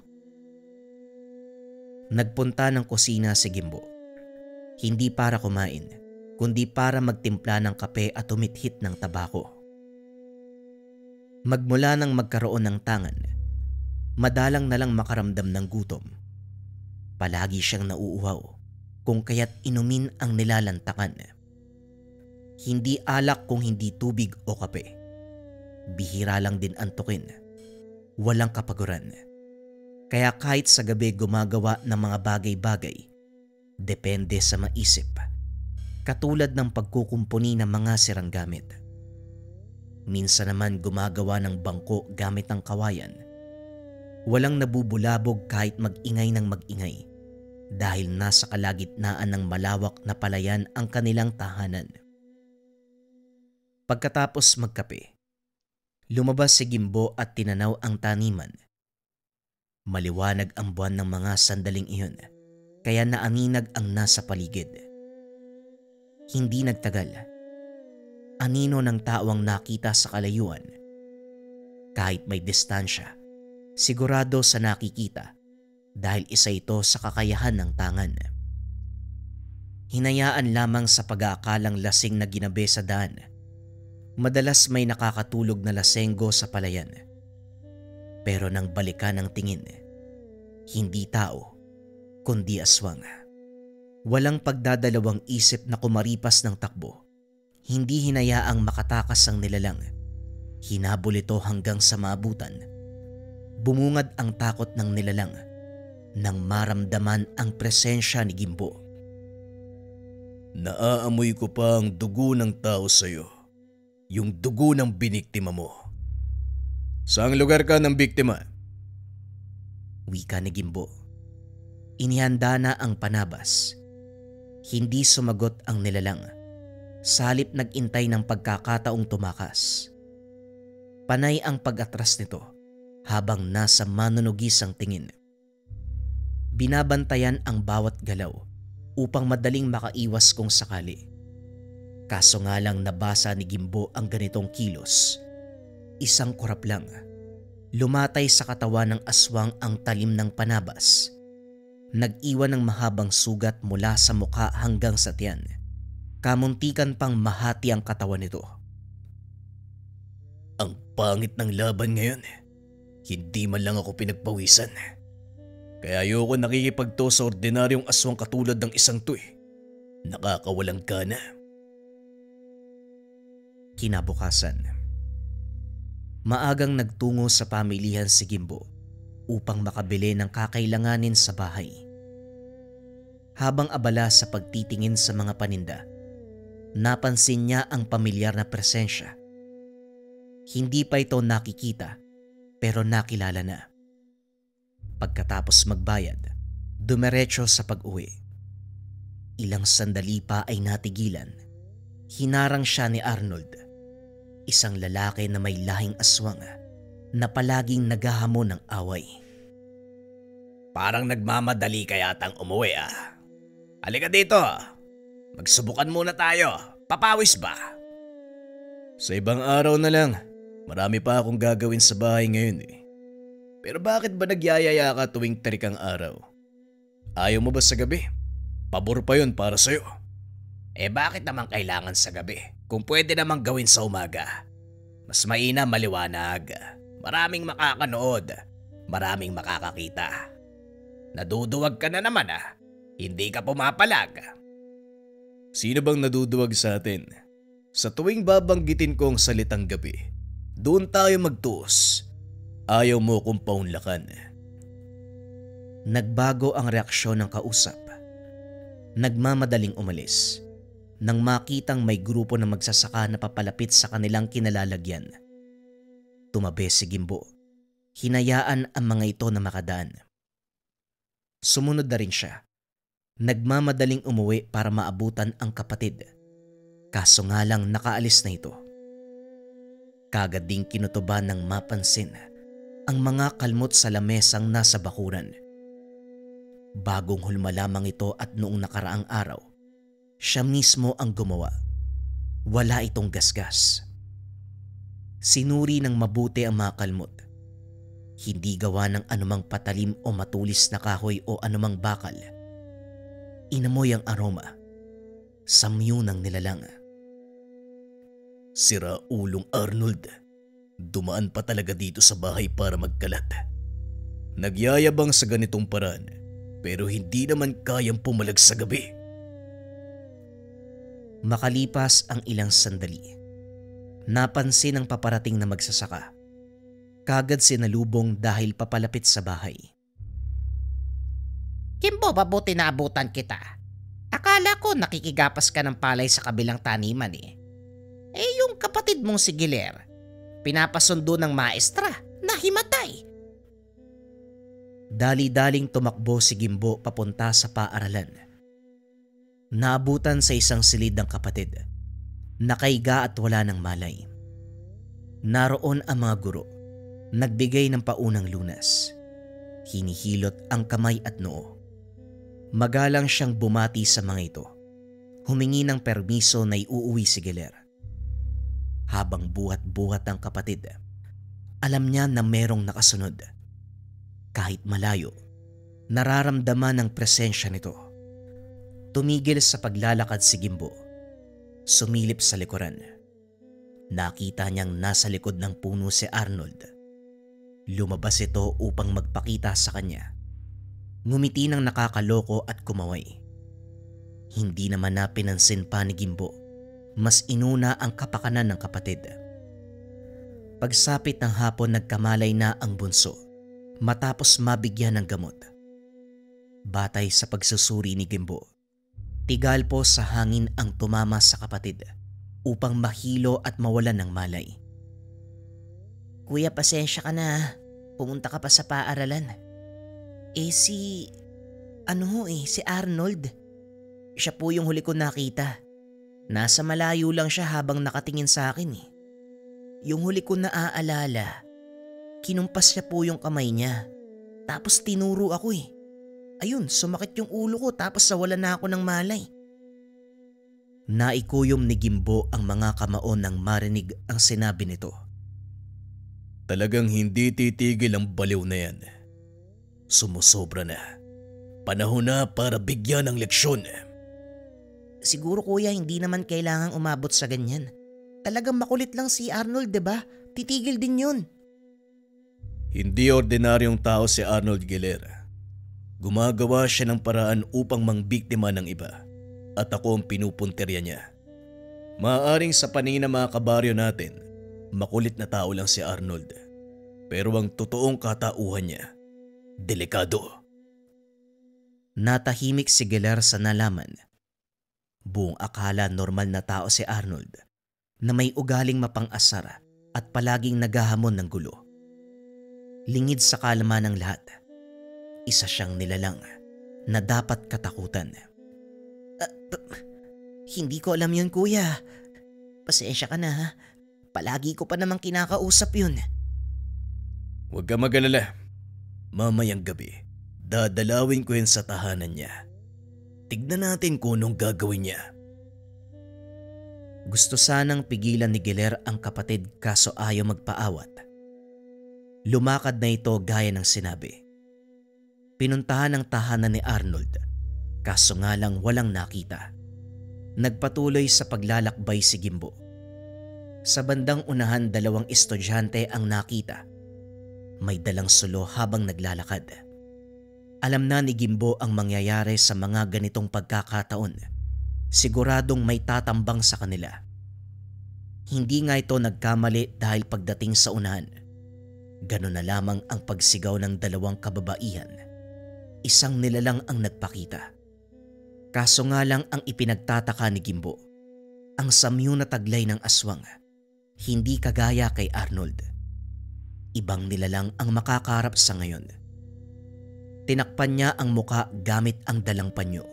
Nagpunta ng kusina si Gimbo. Hindi para kumain, kundi para magtimpla ng kape at tumithit ng tabako. Magmula nang magkaroon ng tangan, madalang na lang makaramdam ng gutom. Palagi siyang nauuhaw, kung kaya't inumin ang nilalantakan. Hindi alak kung hindi tubig o kape. Bihira lang din antukin. Walang kapaguran. Kaya kahit sa gabi gumagawa ng mga bagay-bagay, depende sa maisip. Katulad ng pagkukumpuni ng mga sirang gamit. Minsan naman gumagawa ng bangko gamit ang kawayan. Walang nabubulabog kahit mag-ingay ng mag-ingay dahil nasa kalagitnaan ng malawak na palayan ang kanilang tahanan. Pagkatapos magkape, lumabas si Gimbo at tinanaw ang taniman. Maliwanag ang buwan ng mga sandaling iyon, kaya naaninag ang nasa paligid. Hindi nagtagal. Anino ng tao ang nakita sa kalayuan. Kahit may distansya, sigurado sa nakikita dahil isa ito sa kakayahan ng tangan. Hinayaan lamang sa pag-aakalang lasing na ginabi sa daan. Madalas may nakakatulog na lasenggo sa palayan. Pero nang balikan ang tingin, hindi tao, kundi aswang. Walang pagdadalawang isip na kumaripas ng takbo. Hindi hinayaang makatakas ang nilalang. Hinabol ito hanggang sa maabutan. Bumungad ang takot ng nilalang nang maramdaman ang presensya ni Gimbo. Naaamoy ko pa ang dugo ng tao sa'yo. Yung dugo ng biniktima mo. Saang lugar ka ng biktima? Wika ni Gimbo. Inihanda na ang panabas. Hindi sumagot ang nilalang. Salip nag-intay ng pagkakataong tumakas. Panay ang pag-atras nito habang nasa manunugis ang tingin. Binabantayan ang bawat galaw upang madaling makaiwas kung sakali. Kaso nga lang nabasa ni Gimbo ang ganitong kilos. Isang kurap lang. Lumatay sa katawan ng aswang ang talim ng panabas. Nag-iwan ng mahabang sugat mula sa mukha hanggang sa tiyan. Kamuntikan pang mahati ang katawan nito. Ang pangit ng laban ngayon. Hindi man lang ako pinagpawisan. Kaya ayoko nakikipagto sa ordinaryong aswang katulad ng isang to eh. Nakakawalang gana. Kinabukasan, maagang nagtungo sa pamilihan si Gimbo upang makabili ng kakailanganin sa bahay. Habang abala sa pagtitingin sa mga paninda, napansin niya ang pamilyar na presensya. Hindi pa ito nakikita pero nakilala na. Pagkatapos magbayad, dumiretso sa pag-uwi. Ilang sandali pa ay natigilan. Hinarang siya ni Arnold, isang lalaki na may lahing aswang na palaging naghahamon ng away. Parang nagmamadali ka yatang umuwi ah. Halika dito. Magsubukan muna tayo. Papawis ba? Sa ibang araw na lang. Marami pa akong gagawin sa bahay ngayon eh. Pero bakit ba nagyayaya ka tuwing tarikang araw? Ayaw mo ba sa gabi? Pabor pa yun para sa'yo. Bakit naman kailangan sa gabi kung pwede namang gawin sa umaga? Mas mainam maliwanag. Maraming makakanood. Maraming makakakita. Naduduwag ka na naman ah. Hindi ka pumapalag. Sino bang naduduwag sa atin? Sa tuwing babanggitin ko ang salitang gabi, doon tayo magtuos. Ayaw mo kong paunlakan. Nagbago ang reaksyon ng kausap. Nagmamadaling umalis nang makitang may grupo ng magsasaka na papalapit sa kanilang kinalalagyan. Tumabi si Gimbo. Hinayaan ang mga ito na makadaan. Sumunod na rin siya. Nagmamadaling umuwi para maabutan ang kapatid. Kaso nga lang nakaalis na ito. Kagad ding kinutuban ng mapansin ang mga kalmot sa lamesang nasa bakuran. Bagong hulma lamang ito at noong nakaraang araw, siya mismo ang gumawa. Wala itong gasgas. Sinuri ng mabuti ang mga kalmot. Hindi gawa ng anumang patalim o matulis na kahoy o anumang bakal. Inamoy ang aroma. Samyo ng nilalang. Sira ulong Arnold. Dumaan pa talaga dito sa bahay para magkalat. Nagyayabang sa ganitong paraan pero hindi naman kayang pumalag sa gabi. Makalipas ang ilang sandali, napansin ang paparating na magsasaka. Kagad sinalubong dahil papalapit sa bahay. Kimbo, mabuti na abutan kita. Akala ko nakikigapas ka ng palay sa kabilang taniman eh. Yung kapatid mong si Giler, pinapasundo ng maestra na himatay. Dali-daling tumakbo si Gimbo papunta sa paaralan. Naabutan sa isang silid ng kapatid. Nakaiga at wala ng malay. Naroon ang mga guro. Nagbigay ng paunang lunas. Hinihilot ang kamay at noo. Magalang siyang bumati sa mga ito. Humingi ng permiso na iuuwi si Giler. Habang buhat-buhat ang kapatid, alam niya na merong nakasunod. Kahit malayo, nararamdaman ang presensya nito. Tumigil sa paglalakad si Gimbo. Sumilip sa likuran. Nakita niyang nasa likod ng puno si Arnold. Lumabas ito upang magpakita sa kanya. Ngumiti ng nakakaloko at kumaway. Hindi naman na pinansin pa ni Gimbo. Mas inuna ang kapakanan ng kapatid. Pagsapit ng hapon, nagkamalay na ang bunso matapos mabigyan ng gamot. Batay sa pagsusuri ni Gimbo, tigal po sa hangin ang tumama sa kapatid upang mahilo at mawalan ng malay. Kuya, pasensya ka na. Pumunta ka pa sa paaralan. Si Arnold. Siya po yung huli ko nakita. Nasa malayo lang siya habang nakatingin sa akin eh. Yung huli ko naaalala, kinumpas niya po yung kamay niya. Tapos tinuro ako eh. Ayun, sumakit yung ulo ko tapos nawalan na ako ng malay. Naikuyom ni Gimbo ang mga kamao nang marinig ang sinabi nito. Talagang hindi titigil ang baliw na yan. Sumusobra na. Panahon na para bigyan ng leksyon. Siguro kuya, hindi naman kailangang umabot sa ganyan. Talagang makulit lang si Arnold, 'di ba? Titigil din 'yun. Hindi ordinaryong tao si Arnold Giler. Gumagawa siya ng paraan upang mangbiktima ng iba at ako ang pinupunterya niya. Maaaring sa paningin ng mga kabaryo natin, makulit na tao lang si Arnold. Pero ang totoong katauhan niya, delikado. Natahimik si Geller sa nalaman. Buong akala normal na tao si Arnold na may ugaling mapang-asar at palaging naghahamon ng gulo. Lingid sa kalaman ng lahat, isa siyang nilalang na dapat katakutan. Hindi ko alam yun, kuya. Pasensya ka na, ha? Palagi ko pa namang kinakausap yun. Huwag ka mag-alala. Mamayang gabi, dadalawin ko yun sa tahanan niya. Tignan natin kung anong gagawin niya. Gusto sanang pigilan ni Geller ang kapatid kaso ayaw magpaawat. Lumakad na ito gaya ng sinabi. Pinuntahan ang tahanan ni Arnold, kaso nga lang walang nakita. Nagpatuloy sa paglalakbay si Gimbo. Sa bandang unahan, 2 estudyante ang nakita. May dalang sulo habang naglalakad. Alam na ni Gimbo ang mangyayari sa mga ganitong pagkakataon. Siguradong may tatambang sa kanila. Hindi nga ito nagkamali dahil pagdating sa unahan, gano'n na lamang ang pagsigaw ng 2 kababaihan. Isang nilalang ang nagpakita. Kaso nga lang ang ipinagtataka ni Gimbo, ang samyu na taglay ng aswang, hindi kagaya kay Arnold. Ibang nilalang ang makakarap sa ngayon. Tinakpan niya ang muka gamit ang dalang panyo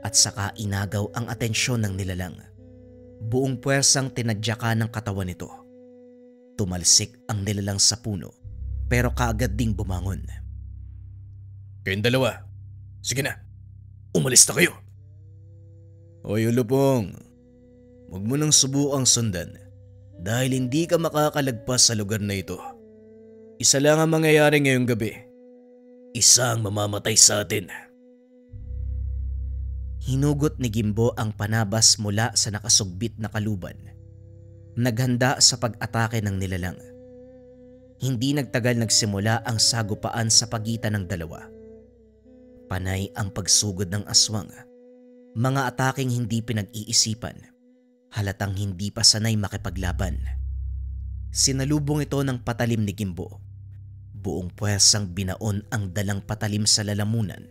at saka inagaw ang atensyon ng nilalang. Buong puwersang tinadyakan ng katawan nito. Tumalsik ang nilalang sa puno pero kaagad ding bumangon. Kayong dalawa, sige na, umalis na kayo. Hoy Ulupong, huwag mo nang subukang sundan dahil hindi ka makakalagpas sa lugar na ito. Isa lang ang mangyayari ngayong gabi. Isa ang mamamatay sa atin. Hinugot ni Gimbo ang panabas mula sa nakasugbit na kaluban. Naghanda sa pag-atake ng nilalang. Hindi nagtagal nagsimula ang sagupaan sa pagitan ng dalawa. Panay ang pagsugod ng aswang. Mga ataking hindi pinag-iisipan. Halatang hindi pa sanay makipaglaban. Sinalubong ito ng patalim ni Gimbo. Buong puwersang binaon ang dalang patalim sa lalamunan.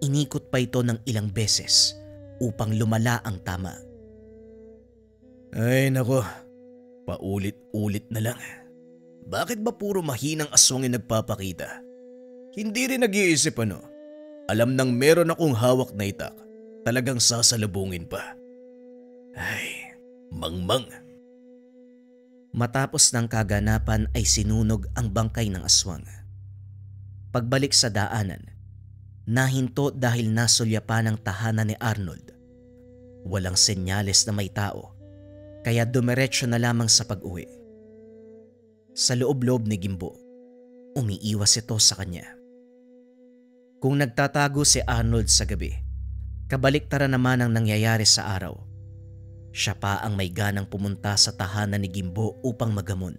Inikot pa ito ng ilang beses upang lumala ang tama. Ay nako, paulit-ulit na lang. Bakit ba puro mahinang aswang ang nagpapakita? Hindi rin nag-iisip ano? Alam nang meron akong hawak na itak, talagang sasalubungin pa. Ay, mangmang. Matapos ng kaganapan ay sinunog ang bangkay ng aswang. Pagbalik sa daanan, nahinto dahil nasulyapan ang tahanan ni Arnold. Walang senyales na may tao, kaya dumiretso na lamang sa pag-uwi. Sa loob-loob ni Gimbo, umiiwas ito sa kanya. Kung nagtatago si Arnold sa gabi, kabaliktaran naman ang nangyayari sa araw. Siya pa ang may ganang pumunta sa tahanan ni Gimbo upang magamon.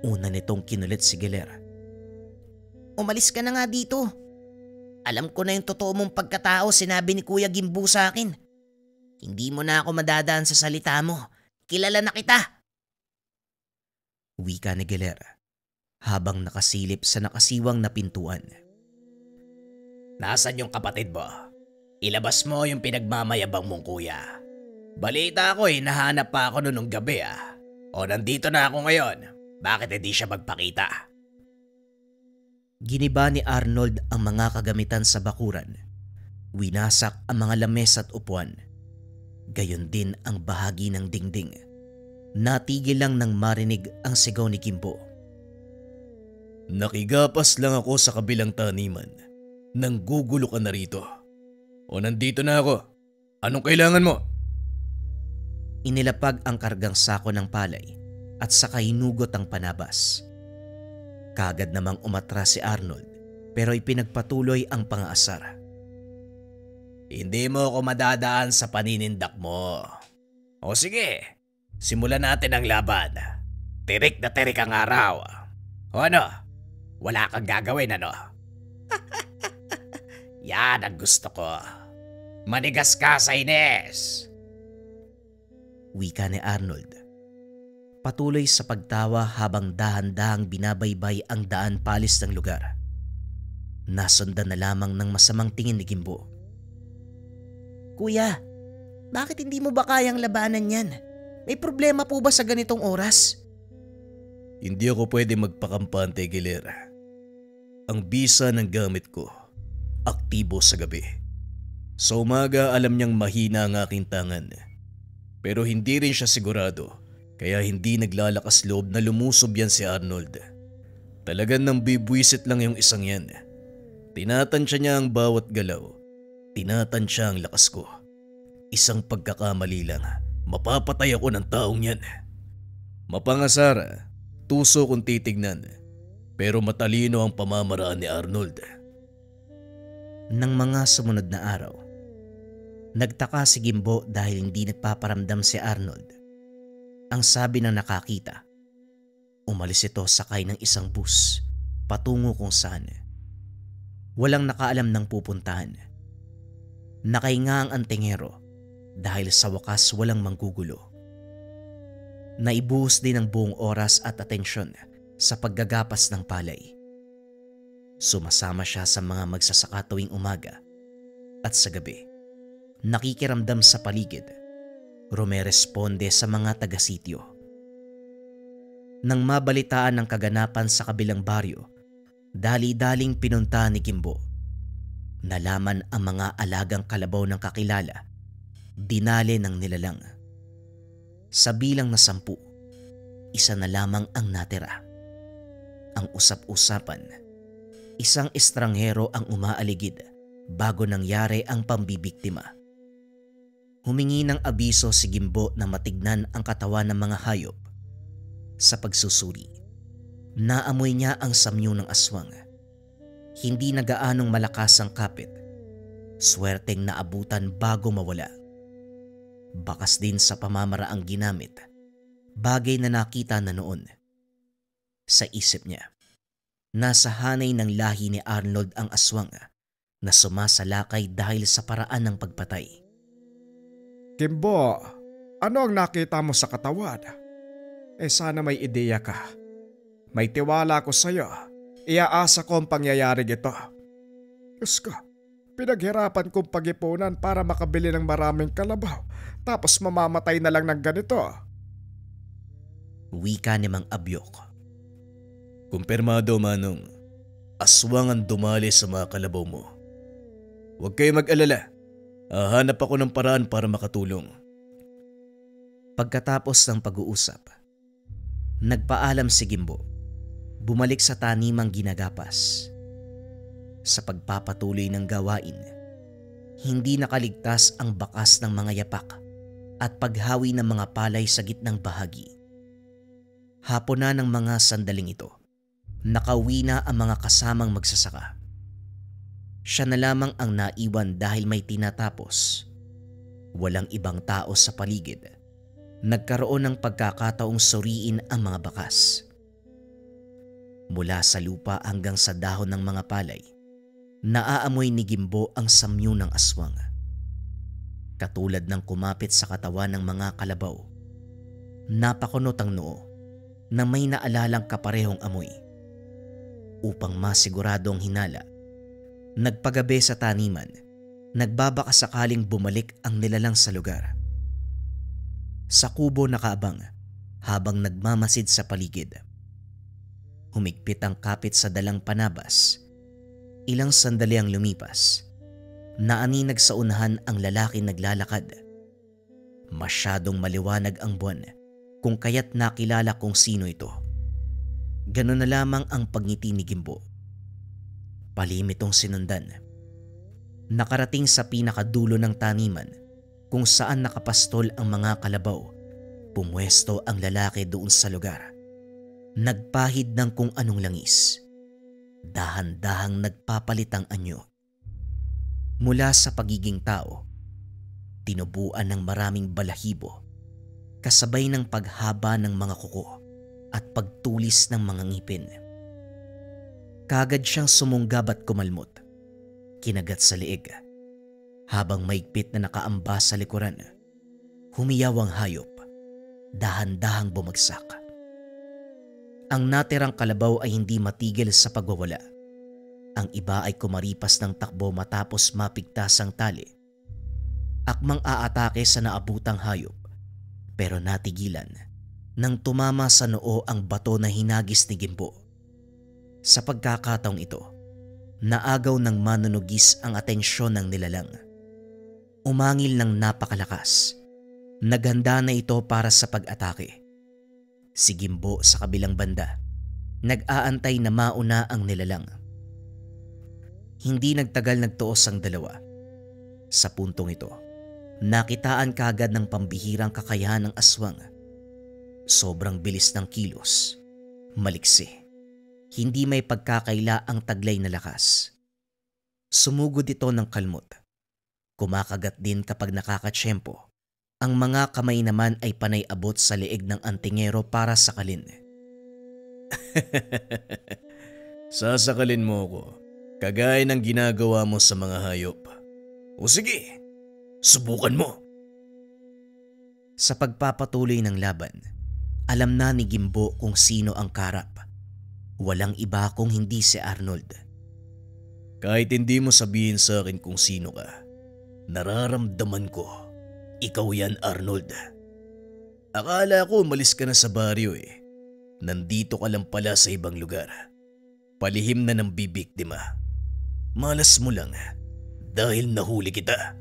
Una nitong kinulit si Geller. Umalis ka na nga dito. Alam ko na yung totoo mong pagkatao, sinabi ni Kuya Gimbo sa akin. Hindi mo na ako madadaan sa salita mo. Kilala na kita. Wika ni Geller habang nakasilip sa nakasiwang na pintuan. Nasaan yung kapatid mo? Ilabas mo yung pinagmamayabang mong kuya. Balita ko nahanap pa ako noong gabi O nandito na ako ngayon. Bakit hindi siya magpakita? Giniba ni Arnold ang mga kagamitan sa bakuran. Winasak ang mga lamesa at upuan. Gayon din ang bahagi ng dingding. Natigil lang nang marinig ang sigaw ni Gimbo. Nakigapas lang ako sa kabilang taniman. Nanggugulo ka na rito. O nandito na ako. Anong kailangan mo? Inilapag ang kargang sako ng palay at saka hinugot ang panabas. Kagad namang umatras si Arnold pero ipinagpatuloy ang pangaasar. Hindi mo ako madadaan sa paninindak mo. O sige, simulan natin ang laban. Tirik na tirik ang araw. O ano? Wala kang gagawin ano? Yan ang gusto ko. Manigas ka sa Ines. Wika ni Arnold. Patuloy sa pagtawa habang dahan-dahang binabaybay ang daan palis ng lugar. Nasundan na lamang ng masamang tingin ni Gimbo. Kuya, bakit hindi mo ba kayang labanan yan? May problema po ba sa ganitong oras? Hindi ako pwede magpakampante, Gilera. Ang bisa ng gamit ko, aktibo sa gabi. Sa umaga alam niyang mahina ang aking tangan. Pero hindi rin siya sigurado, kaya hindi naglalakas loob na lumusob yan si Arnold. Talagang nang bibwisit lang yung isang yan. Tinatansya niya ang bawat galaw. Tinatansya ang lakas ko. Isang pagkakamali lang, mapapatay ako ng taong yan. Mapangasara, tuso kung titignan. Pero matalino ang pamamaraan ni Arnold. Nang mga sumunod na araw, nagtaka si Gimbo dahil hindi nagpaparamdam si Arnold. Ang sabi ng nakakita, umalis ito sakay ng isang bus patungo kung saan. Walang nakaalam ng pupuntahan. Nakahinga ang antingero dahil sa wakas walang manggugulo. Naibuhos din ang buong oras at atensyon sa paggagapas ng palay. Sumasama siya sa mga magsasaka tuwing umaga at sa gabi. Nakikiramdam sa paligid. Rumeresponde sa mga taga-sityo. Nang mabalitaan ng kaganapan sa kabilang baryo, dali-daling pinunta ni Gimbo. Nalaman ang mga alagang kalabaw ng kakilala. Dinali ng nilalang. Sa bilang na 10, isa na lamang ang natira. Ang usap-usapan, isang estranghero ang umaaligid bago nangyari ang pambibiktima. Humingi ng abiso si Gimbo na matignan ang katawan ng mga hayop. Sa pagsusuri, naamoy niya ang samyo ng aswang. Hindi na gaanong malakas ang kapit. Swerteng naabutan bago mawala. Bakas din sa pamamaraang ginamit, bagay na nakita na noon. Sa isip niya, nasa hanay ng lahi ni Arnold ang aswang na sumasalakay dahil sa paraan ng pagpatay. Gimbo, ano ang nakita mo sa katawan? Sana may ideya ka. May tiwala ko sa'yo. Iaasa ko ang pangyayaring ito. Diyos ko, pinaghirapan kong pag-ipunan para makabili ng maraming kalabaw, tapos mamamatay na lang ng ganito. Wika ni Mang Abyok. Kumpirmado, Manong. Aswang ang dumali sa mga kalabaw mo. Huwag kayo mag-alala. Hahanap ako ng paraan para makatulong. Pagkatapos ng pag-uusap, nagpaalam si Gimbo. Bumalik sa tanimang ginagapas. Sa pagpapatuloy ng gawain, hindi nakaligtas ang bakas ng mga yapak at paghawi ng mga palay sa gitnang bahagi. Hapon na ng mga sandaling ito, nakauwi na ang mga kasamang magsasaka. Siya na lamang ang naiwan dahil may tinatapos. Walang ibang tao sa paligid. Nagkaroon ng pagkakataong suriin ang mga bakas. Mula sa lupa hanggang sa dahon ng mga palay, naaamoy ni Gimbo ang samyo ng aswang. Katulad ng kumapit sa katawan ng mga kalabaw, napakunot ang noo na may naalalang kaparehong amoy. Upang masiguradong hinala, nagpagabi sa taniman, nagbabaka sakaling bumalik ang nilalang sa lugar. Sa kubo nakaabang habang nagmamasid sa paligid. Humigpit ang kapit sa dalang panabas. Ilang sandali ang lumipas. Naaninag sa unahan ang lalaki naglalakad. Masyadong maliwanag ang buwan kung kaya't nakilala kung sino ito. Ganon na lamang ang pagngiti ni Gimbo. Palimitong sinundan. Nakarating sa pinakadulo ng taniman kung saan nakapastol ang mga kalabaw. Pumwesto ang lalaki doon sa lugar. Nagpahid ng kung anong langis. Dahan-dahang nagpapalit ang anyo. Mula sa pagiging tao, tinubuan ng maraming balahibo, kasabay ng paghaba ng mga kuko at pagtulis ng mga ngipin. Kagad siyang sumunggab at kumalmot. kinagat sa liig. Habang maigpit na nakaamba sa likuran, humiyaw ang hayop, dahan-dahang bumagsak. Ang natirang kalabaw ay hindi matigil sa pagwawala. Ang iba ay kumaripas ng takbo matapos mapigtas ang tali. Akmang aatake sa naabutang hayop, pero natigilan nang tumama sa noo ang bato na hinagis ni Gimbo. Sa pagkakataong ito, naagaw ng manunugis ang atensyon ng nilalang. Umangil ng napakalakas. Naghanda na ito para sa pag-atake. Si Gimbo sa kabilang banda, nag-aantay na mauna ang nilalang. Hindi nagtagal nagtuos ang dalawa. Sa puntong ito, nakitaan kaagad ng pambihirang kakayahan ng aswang. Sobrang bilis ng kilos, maliksi. Hindi may pagkakaila ang taglay na lakas. Sumugod ito ng kalmot. Kumakagat din kapag nakakatsyempo. Ang mga kamay naman ay panay abot sa leeg ng antingero para sakalin. Sasakalin mo ko, kagaya ng ginagawa mo sa mga hayop. O sige, subukan mo. Sa pagpapatuloy ng laban, alam na ni Gimbo kung sino ang karap. Walang iba kung hindi si Arnold. Kahit hindi mo sabihin sa akin kung sino ka, nararamdaman ko, ikaw yan, Arnold. Akala ko umalis ka na sa baryo eh. Nandito ka lang pala sa ibang lugar. Palihim na ng bibiktima. Malas mo lang dahil nahuli kita.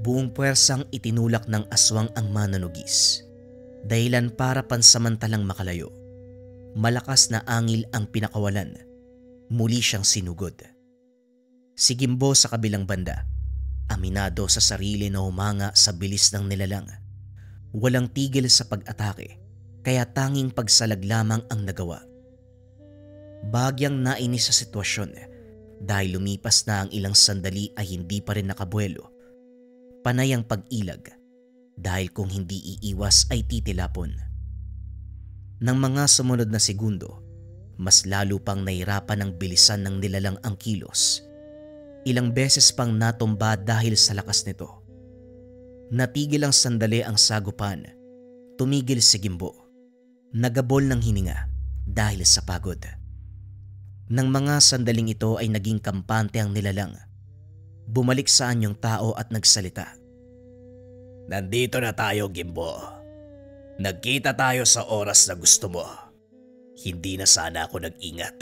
Buong puwersang itinulak ng aswang ang manunugis. Dahilan para pansamantalang makalayo. Malakas na angil ang pinakawalan. Muli siyang sinugod. Si Gimbo sa kabilang banda, aminado sa sarili na humanga sa bilis ng nilalang. Walang tigil sa pag-atake, kaya tanging pagsalag lamang ang nagawa. Bagyang nainis sa sitwasyon dahil lumipas na ang ilang sandali ay hindi pa rin nakabuelo. Panay ang pag-ilag dahil kung hindi iiwas ay titilapon. Nang mga sumunod na segundo, mas lalo pang nahirapan ng bilisan ng nilalang ang kilos. Ilang beses pang natumba dahil sa lakas nito. Natigil ang sandali ang sagupan. Tumigil si Gimbo. Nagabol ng hininga dahil sa pagod. Nang mga sandaling ito ay naging kampante ang nilalang. Bumalik sa anyong tao at nagsalita. Nandito na tayo, Gimbo. Nagkita tayo sa oras na gusto mo. Hindi na sana ako nag-ingat.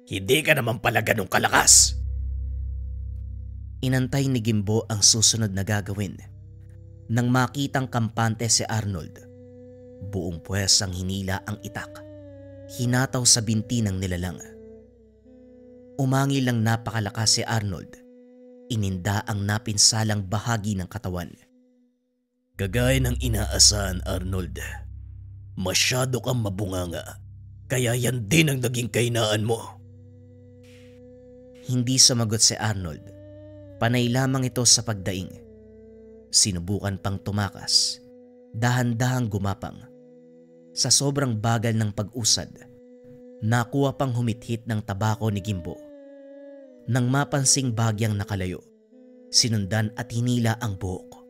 Hindi ka naman pala ganun kalakas. Inantay ni Gimbo ang susunod na gagawin. Nang makitang kampante si Arnold, buong puwersang hinila ang itak. Hinataw sa binti ng nilalang. Umangil lang napakalakas si Arnold. Ininda ang napinsalang bahagi ng katawan. Kagaya ng inaasahan, Arnold. Masyado kang mabunganga. Kaya yan din ang naging kahinaan mo. Hindi sumagot si Arnold. Panay lamang ito sa pagdaing. Sinubukan pang tumakas. Dahan-dahang gumapang. Sa sobrang bagal ng pag-usad, nakuha pang humithit ng tabako ni Gimbo. Nang mapansing bagyang nakalayo, sinundan at hinila ang buhok.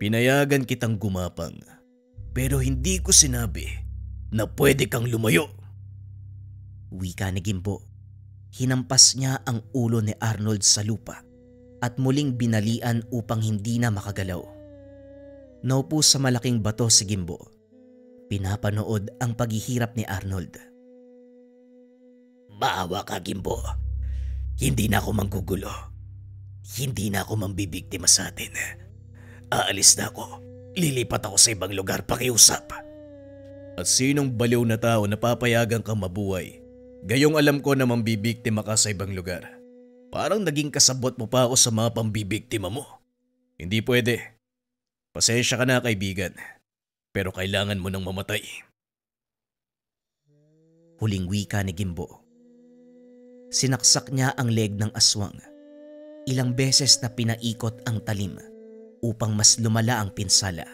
Pinayagan kitang gumapang, pero hindi ko sinabi na pwede kang lumayo. Wika ni Gimbo. Hinampas niya ang ulo ni Arnold sa lupa at muling binalian upang hindi na makagalaw. Naupo sa malaking bato si Gimbo. Pinapanood ang paghihirap ni Arnold. Maawa ka, Gimbo. Hindi na ako manggugulo. Hindi na ako mambibiktima sa atin. Aalis na ako. Lilipat ako sa ibang lugar pakiusap. At sinong baliw na tao na papayagan kang mabuhay? Gayong alam ko na mambibiktima ka sa ibang lugar. Parang naging kasabot mo pa ako sa mga pambibiktima mo. Hindi pwede. Pasensya ka na, kaibigan. Pero kailangan mo nang mamatay. Huling wika ni Gimbo. Sinaksak niya ang leg ng aswang. Ilang beses na pinaikot ang talim upang mas lumala ang pinsala.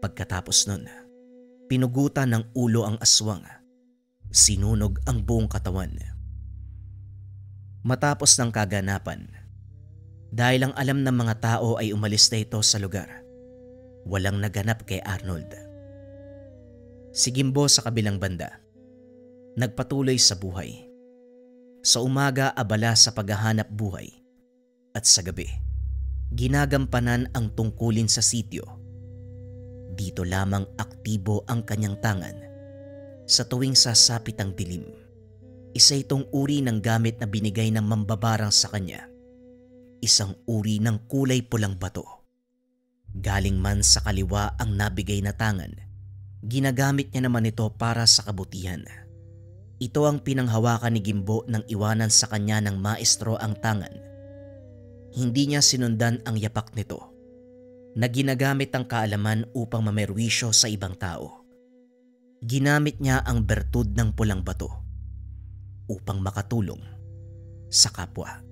Pagkatapos nun, pinugutan ng ulo ang aswang. Sinunog ang buong katawan. Matapos ng kaganapan, dahil ang alam ng mga tao ay umalis na ito sa lugar, walang naganap kay Arnold. Si Gimbo sa kabilang banda, nagpatuloy sa buhay. Sa umaga abala sa paghahanap buhay at sa gabi, ginagampanan ang tungkulin sa sityo. Dito lamang aktibo ang kanyang tangan sa tuwing sasapit ang dilim. Isa itong uri ng gamit na binigay ng mambabarang sa kanya. Isang uri ng kulay pulang bato. Galing man sa kaliwa ang nabigay na tangan, ginagamit niya naman ito para sa kabutihan. Ito ang pinanghawakan ni Gimbo nang iwanan sa kanya ng maestro ang tangan. Hindi niya sinundan ang yapak nito, na ginagamit ang kaalaman upang mamerwisyo sa ibang tao. Ginamit niya ang bertud ng pulang bato upang makatulong sa kapwa.